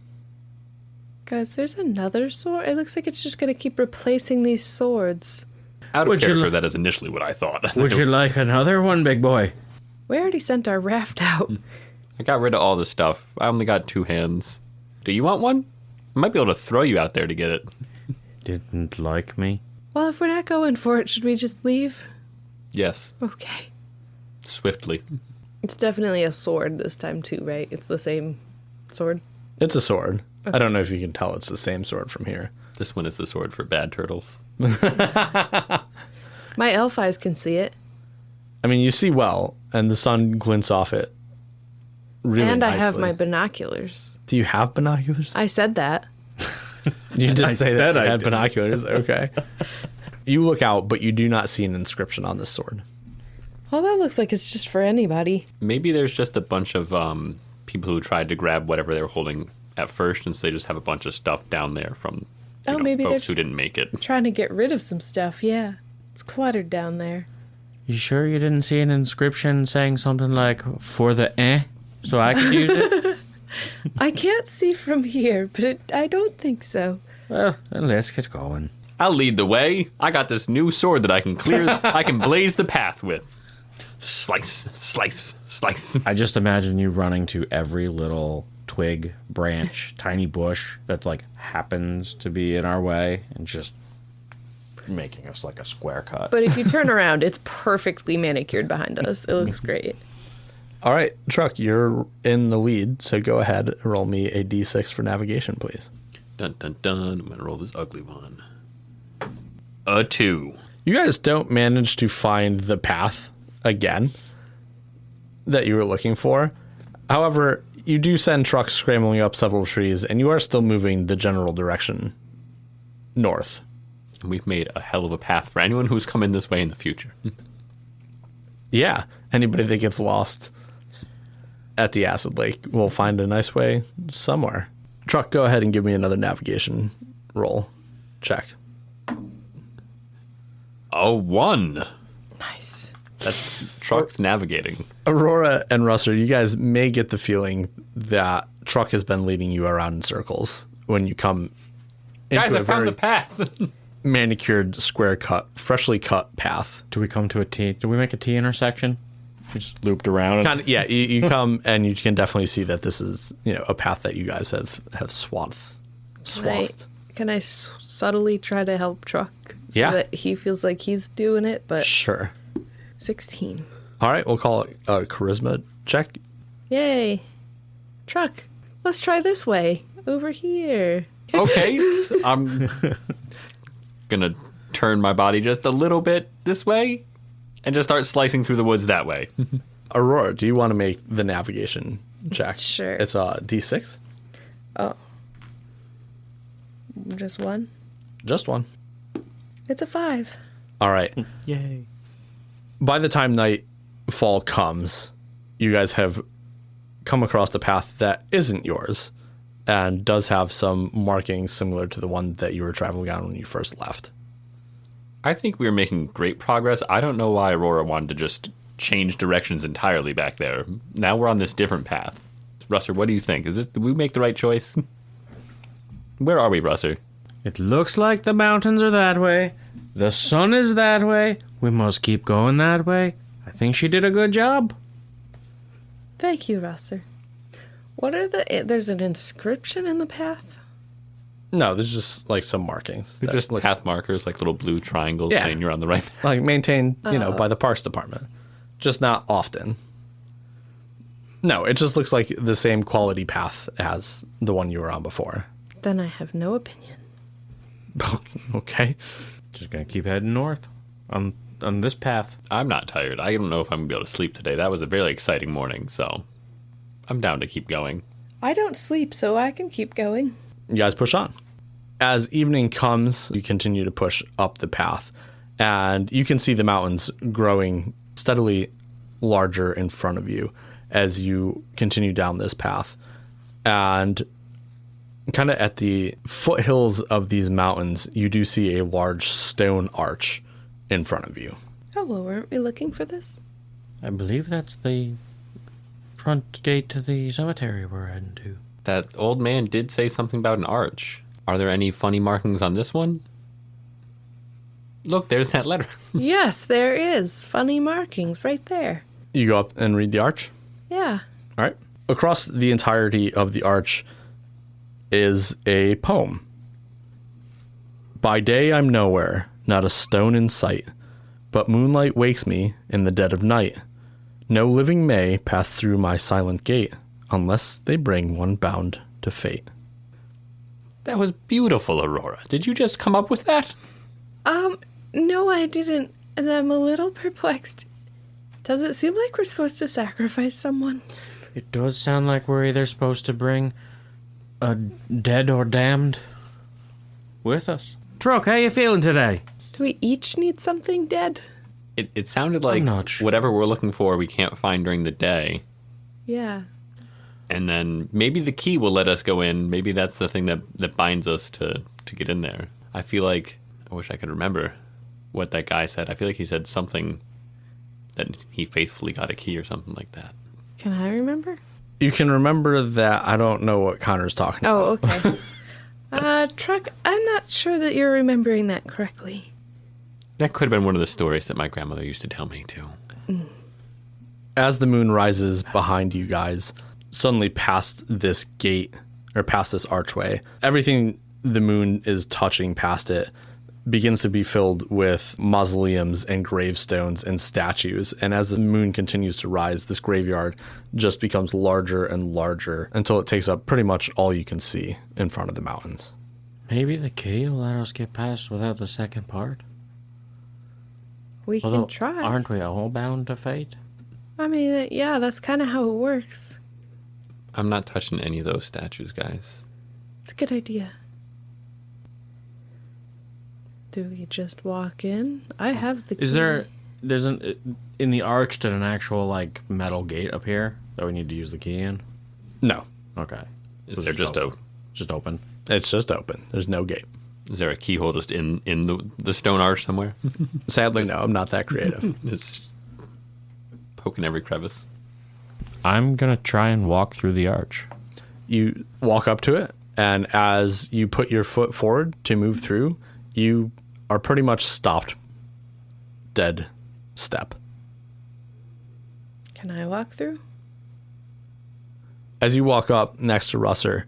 Guys, there's another sword. It looks like it's just going to keep replacing these swords. Out of Would you character, li- that is initially what I thought. Would you like another one, big boy? We already sent our raft out. I got rid of all the stuff. I only got 2 hands. Do you want one? I might be able to throw you out there to get it. Didn't like me. Well, if we're not going for it, should we just leave? Yes, Okay. swiftly. It's definitely a sword this time, too, right? It's the same sword. It's a sword. I don't know if you can tell it's the same sword from here. This one is the sword for bad turtles. My elf eyes can see it. I mean, you see well, and the sun glints off it really And I nicely. have my binoculars. Do you have binoculars? I said that. You did say that said you I had did. binoculars. Okay. You look out, but you do not see an inscription on this sword. Well, that looks like it's just for anybody. Maybe there's just a bunch of people who tried to grab whatever they were holding at first, and so they just have a bunch of stuff down there from Maybe folks there's who didn't make it. trying to get rid of some stuff. Yeah. It's cluttered down there. You sure you didn't see an inscription saying something like, for the so I could use it? I can't see from here, but I don't think so. Well, then let's get going. I'll lead the way. I got this new sword that I can I can blaze the path with. Slice, slice, slice. I just imagine you running to every little twig, branch, tiny bush that happens to be in our way and just making us like a square cut. But if you turn around, it's perfectly manicured behind us. It looks great. All right, Truck, you're in the lead, so go ahead and roll me a d6 for navigation, please. Dun, dun, dun. I'm going to roll this ugly one. A 2. You guys don't manage to find the path again that you were looking for. However, you do send trucks scrambling up several trees, and you are still moving the general direction north. And we've made a hell of a path for anyone who's come in this way in the future. Yeah, anybody that gets lost at the Acid Lake will find a nice way somewhere. Truck, go ahead and give me another navigation roll. Check. A 1. Nice. That's trucks navigating. Aurora and Rusor, you guys may get the feeling that Truck has been leading you around in circles when you come into Guys, a I found very the path. manicured, square cut, freshly cut path. Do we come to a T? Do we make a T intersection? We just looped around. Kind of, yeah, you come and you can definitely see that this is, a path that you guys have swathed. Can I subtly try to help Truck so Yeah. that he feels like he's doing it? But Sure. 16. All right, we'll call it a charisma check. Yay. Truck, let's try this way. Over here. Okay. I'm going to turn my body just a little bit this way and just start slicing through the woods that way. Aurora, do you want to make the navigation check? Sure. It's a D6. Oh. Just one? Just one. It's a 5. All right. Yay. By the time nightfall comes, you guys have come across a path that isn't yours. and does have some markings similar to the one that you were traveling on when you first left. I think we were making great progress. I don't know why Aurora wanted to just change directions entirely back there. Now we're on this different path. Russer, what do you think? Did we make the right choice? Where are we, Russer? It looks like the mountains are that way. The sun is that way. We must keep going that way. I think she did a good job. Thank you, Russer. What are there's an inscription in the path? No, there's just like some markings. They're just path markers, like little blue triangles saying you're on the right path. Like maintained, by the Parks Department. Just not often. No, it just looks like the same quality path as the one you were on before. Then I have no opinion. Okay. Just gonna keep heading north on this path. I'm not tired. I don't know if I'm going to be able to sleep today. That was a very exciting morning, so I'm down to keep going. I don't sleep, so I can keep going. You guys push on. As evening comes, you continue to push up the path, and you can see the mountains growing steadily larger in front of you as you continue down this path. And kind of at the foothills of these mountains, you do see a large stone arch in front of you. Oh, well, weren't we looking for this? I believe that's the front gate to the cemetery we're heading to. That old man did say something about an arch. Are there any funny markings on this one? Look, there's that letter. Yes, there is. Funny markings right there. You go up and read the arch? Yeah. All right. Across the entirety of the arch is a poem. By day I'm nowhere, not a stone in sight, but moonlight wakes me in the dead of night. No living may pass through my silent gate, unless they bring one bound to fate. That was beautiful, Aurora. Did you just come up with that? No, I didn't, and I'm a little perplexed. Does it seem like we're supposed to sacrifice someone? It does sound like we're either supposed to bring a dead or damned with us. Truck, how you feeling today? Do we each need something dead? It sounded like not sure. whatever we're looking for we can't find during the day. Yeah. And then maybe the key will let us go in. Maybe that's the thing that binds us to get in there. I feel like, I wish I could remember what that guy said. I feel like he said something that he faithfully got a key or something like that. Can I remember? You can remember that. I don't know what Connor's talking about. Oh, okay. Truck, I'm not sure that you're remembering that correctly. That could have been one of the stories that my grandmother used to tell me, too. As the moon rises behind you guys, suddenly past this gate, or past this archway, everything the moon is touching past it begins to be filled with mausoleums and gravestones and statues. And as the moon continues to rise, this graveyard just becomes larger and larger until it takes up pretty much all you can see in front of the mountains. Maybe the key will let us get past without the second part. We can try. Aren't we all bound to fate? I mean, yeah, that's kind of how it works. I'm not touching any of those statues, guys. It's a good idea. Do we just walk in? I have the key. Is there's in the arch to an actual, like, metal gate up here that we need to use the key in? No, Okay. Is there just Just open. it's just open. There's no gate. Is there a keyhole just in the stone arch somewhere? Sadly, no, I'm not that creative. Just poking every crevice. I'm gonna try and walk through the arch. You walk up to it, and as you put your foot forward to move through, you are pretty much stopped dead step. Can I walk through? As you walk up next to Russer,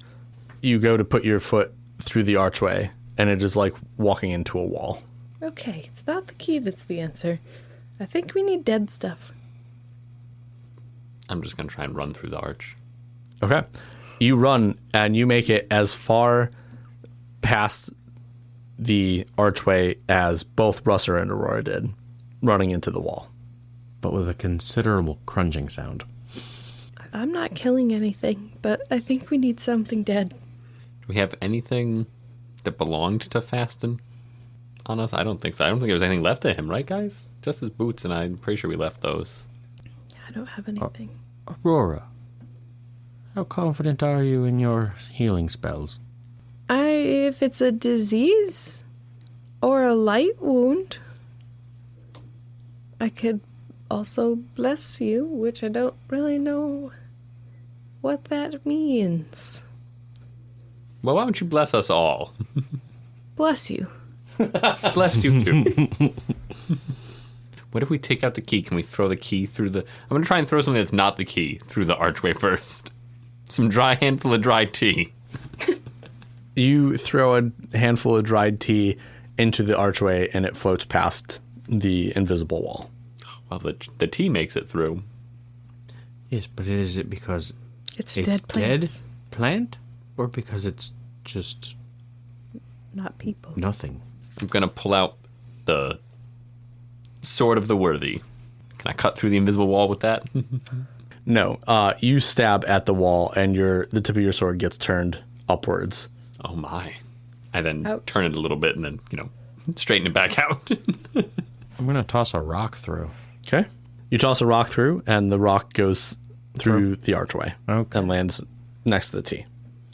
you go to put your foot through the archway, and it is like walking into a wall. Okay, it's not the key that's the answer. I think we need dead stuff. I'm just going to try and run through the arch. Okay. You run, and you make it as far past the archway as both Russer and Aurora did, running into the wall. But with a considerable crunching sound. I'm not killing anything, but I think we need something dead. Do we have anything that belonged to Fasten on us? I don't think so. I don't think there was anything left of him, right, guys? Just his boots, and I'm pretty sure we left those. I don't have anything. Aurora, How confident are you in your healing spells? If it's a disease or a light wound, I could also bless you, which I don't really know what that means. Well, why don't you bless us all? Bless you. Bless you too. What if we take out the key? Can we throw the key through the... I'm going to try and throw something that's not the key through the archway first. Some handful of dry tea. You throw a handful of dried tea into the archway, and it floats past the invisible wall. Well, the tea makes it through. Yes, but is it because It's dead plants. dead plant? Or because it's just Not people. nothing? I'm going to pull out the Sword of the Worthy. Can I cut through the invisible wall with that? No, you stab at the wall, and the tip of your sword gets turned upwards. Oh my. I then Ouch. turn it a little bit and then, straighten it back out. I'm going to toss a rock through. Okay. You toss a rock through, and the rock goes through the archway Okay. and lands next to the tea.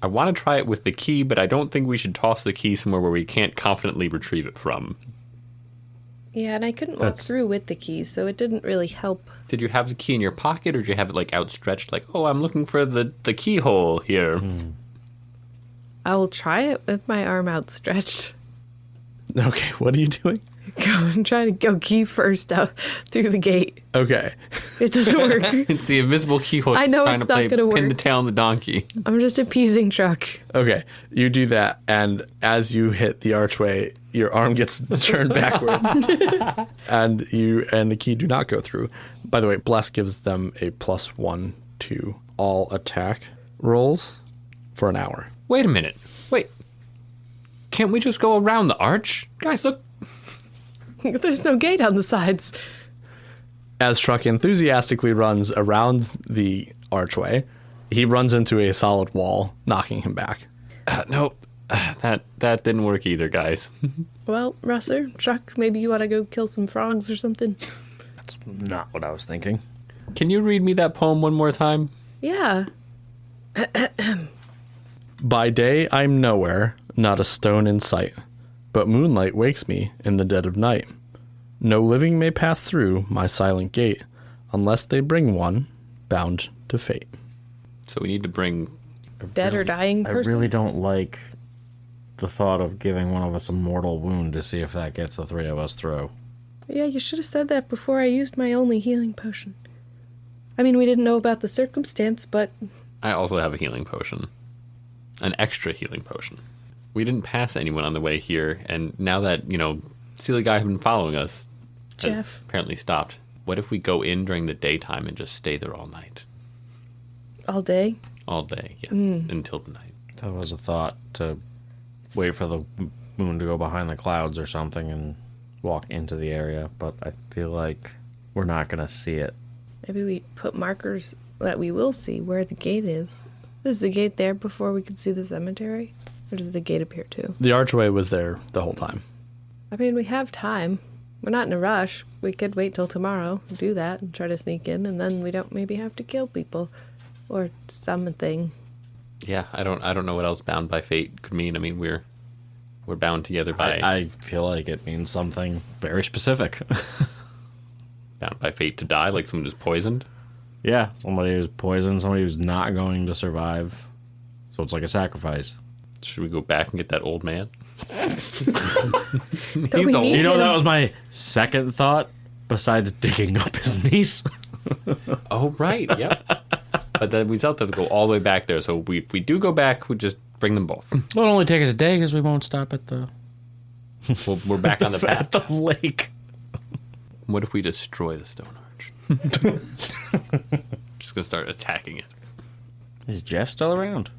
I want to try it with the key, but I don't think we should toss the key somewhere where we can't confidently retrieve it from. Yeah, and I couldn't walk That's- through with the keys, so it didn't really help. Did you have the key in your pocket, or did you have it outstretched? Oh, I'm looking for the keyhole here. I will try it with my arm outstretched. Okay, what are you doing? I'm trying to go key first out through the gate. Okay. It doesn't work. It's the invisible keyhole. I know trying it's to not play gonna pin the work. tail on the donkey. I'm just appeasing Chuck. Okay, you do that, and as you hit the archway, your arm gets turned backwards, and the key do not go through. By the way, Bless gives them a +1 to all attack rolls for an hour. Wait a minute. Wait. Can't we just go around the arch? Guys, look. There's no gate on the sides. As Truck enthusiastically runs around the archway, he runs into a solid wall, knocking him back. Nope. That didn't work either, guys. Well, Russer, Chuck, maybe you want to go kill some frogs or something? That's not what I was thinking. Can you read me that poem one more time? Yeah. By day I'm nowhere, not a stone in sight, but moonlight wakes me in the dead of night. No living may pass through my silent gate, unless they bring one bound to fate. So we need to bring... Dead or dying I person? really don't like the thought of giving one of us a mortal wound to see if that gets the three of us through. Yeah, you should have said that before I used my only healing potion. I mean, we didn't know about the circumstance, but I also have a healing potion. An extra healing potion. We didn't pass anyone on the way here, and now that, silly guy who's been following us has Jeff. apparently stopped. What if we go in during the daytime and just stay there all night? all day. All day, yes. Until the night. That was a thought, to wait for the moon to go behind the clouds or something and walk into the area, but I feel like we're not going to see it. Maybe we put markers that we will see where the gate is. Is the gate there before we could see the cemetery? Or does the gate appear too? The archway was there the whole time. I mean, we have time. We're not in a rush. We could wait till tomorrow, do that, and try to sneak in, and then we don't maybe have to kill people. Or something. Yeah, I don't know what else bound by fate could mean. I mean, we're bound together by I feel like it means something very specific. bound by fate to die, like someone who's poisoned. Yeah, somebody who's poisoned, somebody who's not going to survive. So it's like a sacrifice. Should we go back and get that old man? Don't He's we old. need You know, him? that was my second thought, besides digging up his niece. Oh, right, yep. But then we still have to go all the way back there. So if we do go back, we just bring them both. It'll only take us a day because we won't stop at the We're back on the path. the lake. What if we destroy the stone arch? Just gonna start attacking it. Is Jeff still around?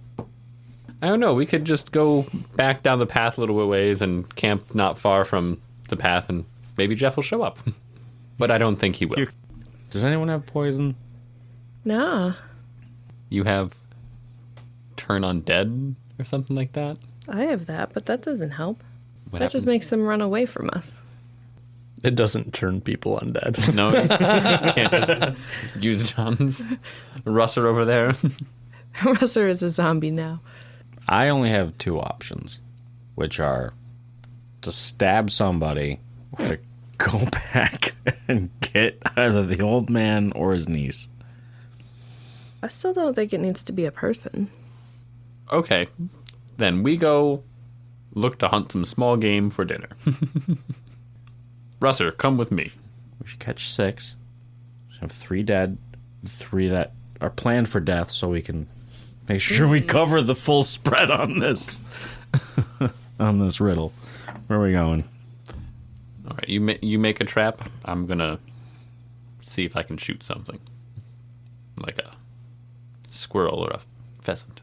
I don't know. We could just go back down the path a little bit ways and camp not far from the path, and maybe Jeff will show up. But I don't think he will. Does anyone have poison? Nah, You have turn undead or something like that? I have that, but that doesn't help. What That just happened? makes them run away from us. It doesn't turn people undead. No, you can't just use it on Russer over there. Rusor is a zombie now. I only have two options, which are to stab somebody or to go back and get either the old man or his niece. I still don't think it needs to be a person. Okay, then we go look to hunt some small game for dinner. Russer, come with me. We should catch 6. We have 3 dead, 3 that are planned for death, so we can make sure we cover the full spread on this on this riddle. Where are we going? All right, you make a trap. I'm gonna see if I can shoot something, like a squirrel or a pheasant.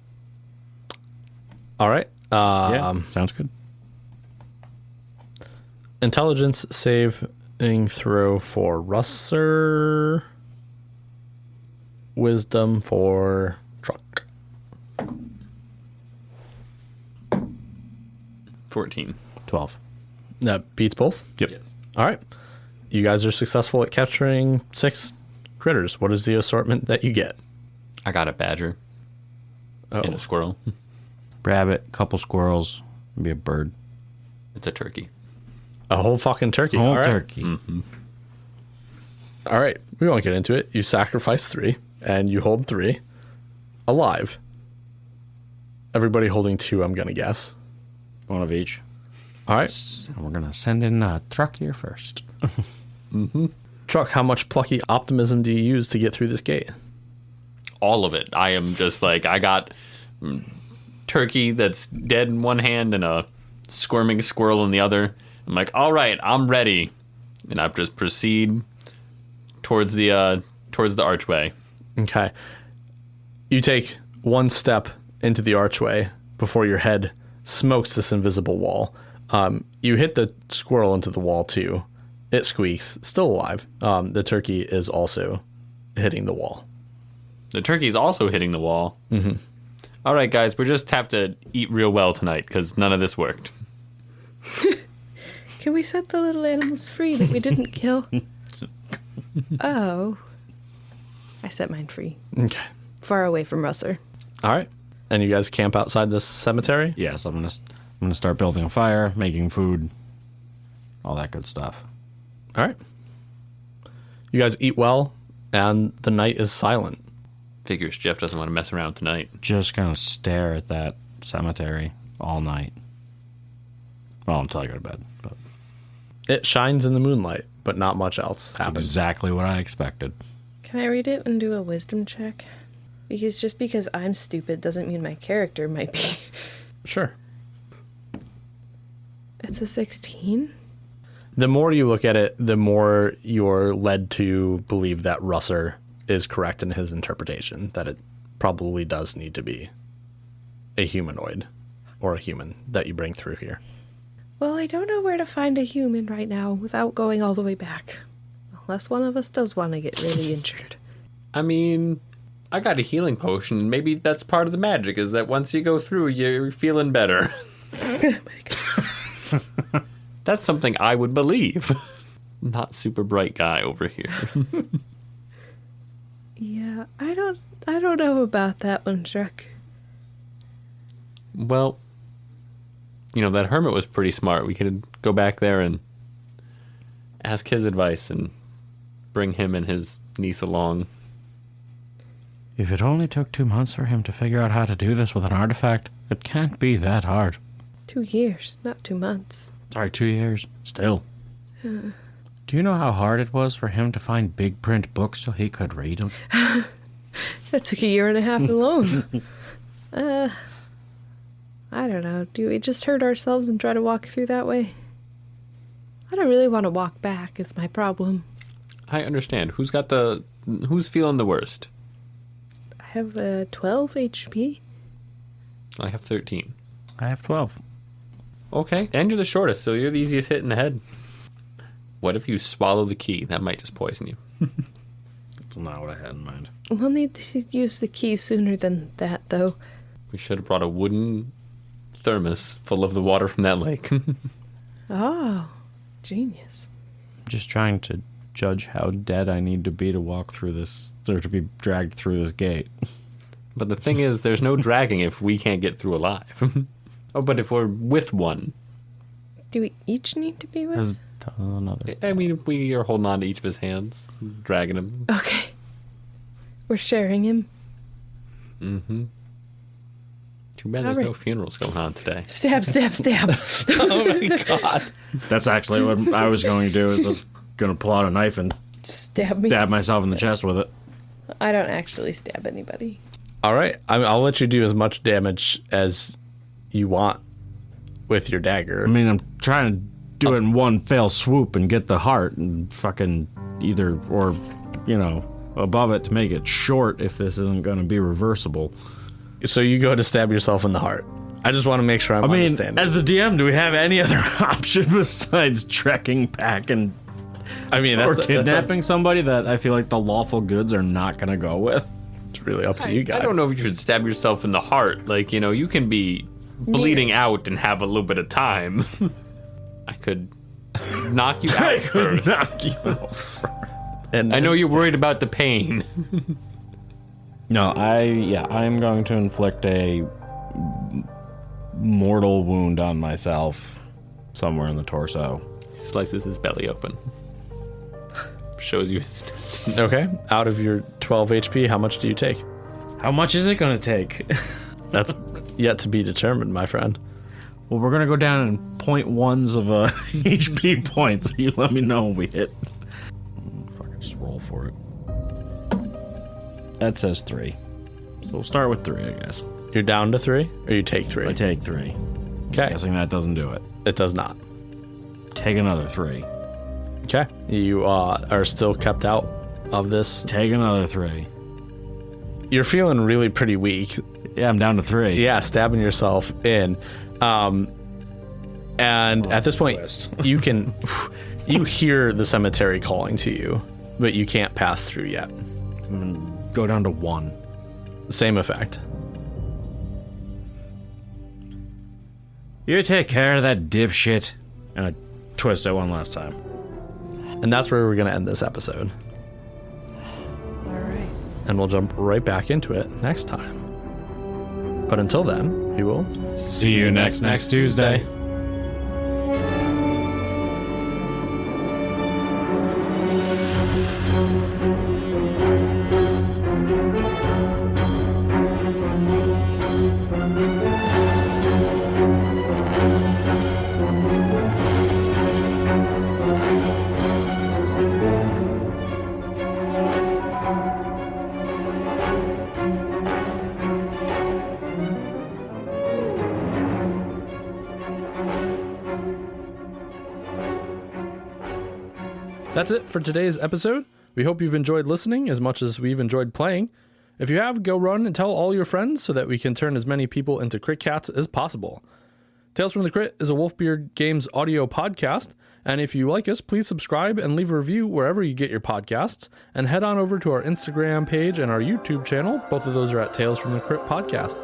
All right. Yeah, sounds good. Intelligence saving throw for Russer. Wisdom for Truck. 14. 12. That beats both? Yep. Yes. All right. You guys are successful at capturing 6 critters. What is the assortment that you get? I got a badger and a squirrel. Rabbit, couple squirrels, maybe a bird. It's a turkey. A whole fucking turkey. Whole All right. turkey. All right. We won't get into it. You sacrifice 3 and you hold 3 alive. Everybody holding 2, I'm going to guess. One of each. All right. And we're going to send in Truck here first. Truck, how much plucky optimism do you use to get through this gate? All of it. I am just like, I got turkey that's dead in one hand and a squirming squirrel in the other. I'm like, all right, I'm ready. And I just proceed towards the archway. Okay. You take one step into the archway before your head smokes this invisible wall. You hit the squirrel into the wall too. It squeaks, still alive. The turkey is also hitting the wall. The turkey's also hitting the wall. Mm-hmm. All right, guys, we just have to eat real well tonight because none of this worked. Can we set the little animals free that we didn't kill? Oh. I set mine free. Okay. Far away from Russer. All right. And you guys camp outside this cemetery? Yes, I'm gonna start building a fire, making food, all that good stuff. All right. You guys eat well, and the night is silent. Figures Jeff doesn't want to mess around tonight. Just gonna stare at that cemetery all night. Well, until I go to bed. But It shines in the moonlight, but not much else happens. exactly what I expected. Can I read it and do a wisdom check? Because just because I'm stupid doesn't mean my character might be. Sure. It's a 16? The more you look at it, the more you're led to believe that Russer is correct in his interpretation, that it probably does need to be a humanoid or a human that you bring through here. Well, I don't know where to find a human right now without going all the way back. Unless one of us does want to get really injured. I mean, I got a healing potion. Maybe that's part of the magic, is that once you go through, you're feeling better. That's something I would believe. Not super bright guy over here. Yeah, I don't know about that one, Shrek. Well, that hermit was pretty smart. We could go back there and ask his advice and bring him and his niece along. If it only took 2 months for him to figure out how to do this with an artifact, it can't be that hard. 2 years, not 2 months. Sorry, 2 years. Still. Do you know how hard it was for him to find big print books so he could read them? That took 1.5 years alone. I don't know. Do we just hurt ourselves and try to walk through that way? I don't really want to walk back, is my problem. I understand. Who's feeling the worst? I have 12 HP. I have 13. I have 12. Okay. And you're the shortest, so you're the easiest hit in the head. What if you swallow the key? That might just poison you. That's not what I had in mind. We'll need to use the key sooner than that, though. We should have brought a wooden thermos full of the water from that lake. Oh, genius. I'm just trying to judge how dead I need to be to walk through this, or to be dragged through this gate. But the thing is, there's no dragging if we can't get through alive. Oh, but if we're with one. Do we each need to be with? There's another. I mean, we are holding on to each of his hands, dragging him. Okay. We're sharing him. Mm-hmm. Too bad there's no funerals going on today. Stab, stab, stab. Oh my god. That's actually what I was going to do. Is I was going to pull out a knife and Stab me. stab myself in the chest with it. I don't actually stab anybody. All right. I'll let you do as much damage as you want with your dagger. I mean, I'm trying to do it in one fell swoop and get the heart and fucking either, or, you know, above it to make it short if this isn't going to be reversible. So you go to stab yourself in the heart. I just want to make sure I'm understanding. As the DM, do we have any other option besides trekking back and or kidnapping somebody that I feel like the lawful goods are not going to go with? It's really up to you guys. I don't know if you should stab yourself in the heart. Like, you know, you can be bleeding out and have a little bit of time. I could knock you out first. Knock you out. And I know you're worried about the pain. No, I am going to inflict a mortal wound on myself somewhere in the torso. Slices his belly open. Shows you his intestines. Okay. Out of your 12 HP, how much do you take? How much is it going to take? That's yet to be determined, my friend. Well, we're going to go down in 0.1s of HP points. You let me know when we hit. Fucking just roll for it. That says 3. So we'll start with 3, I guess. You're down to 3, or you take 3? I take 3. Okay. Guessing that doesn't do it. It does not. Take another 3. Okay. You are still kept out of this. Take another 3. You're feeling really pretty weak. Yeah, I'm down to 3. Yeah, stabbing yourself in. And at this point, you can you hear the cemetery calling to you, but you can't pass through yet. Go down to 1. Same effect. You take care of that dipshit. And I twist it one last time. And that's where we're going to end this episode. All right. And we'll jump right back into it next time. But until then, we will See you next Tuesday. That's it for today's episode. We hope you've enjoyed listening as much as we've enjoyed playing. If you have, go run and tell all your friends so that we can turn as many people into Crit Cats as possible. Tales from the Crit is a Wolfbeard Games audio podcast, and if you like us, please subscribe and leave a review wherever you get your podcasts, and head on over to our Instagram page and our YouTube channel. Both of those are at Tales from the Crit Podcast.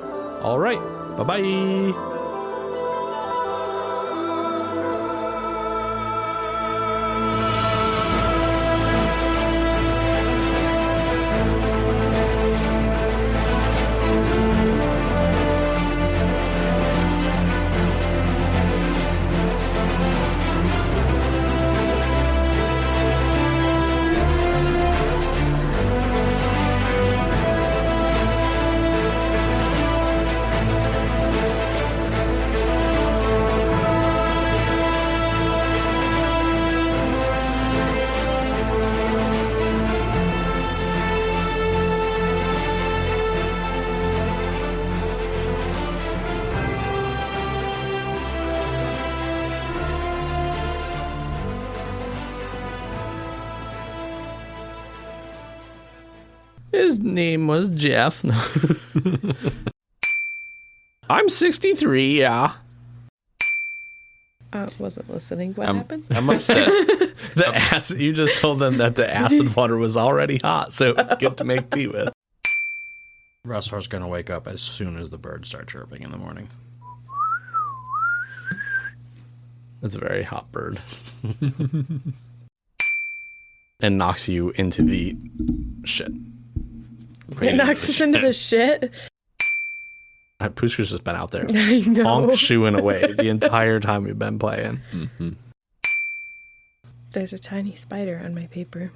All right, bye-bye. His name was Jeff. I'm 63, yeah. Wasn't listening. What happened? I'm upset. The acid, you just told them that the acid water was already hot, so it's good to make tea with. Rusor's gonna wake up as soon as the birds start chirping in the morning. It's a very hot bird. And knocks you into the shit. It knocks us into the shit. Pusker's just been out there I know. honk shooing away the entire time we've been playing. Mm-hmm. There's a tiny spider on my paper.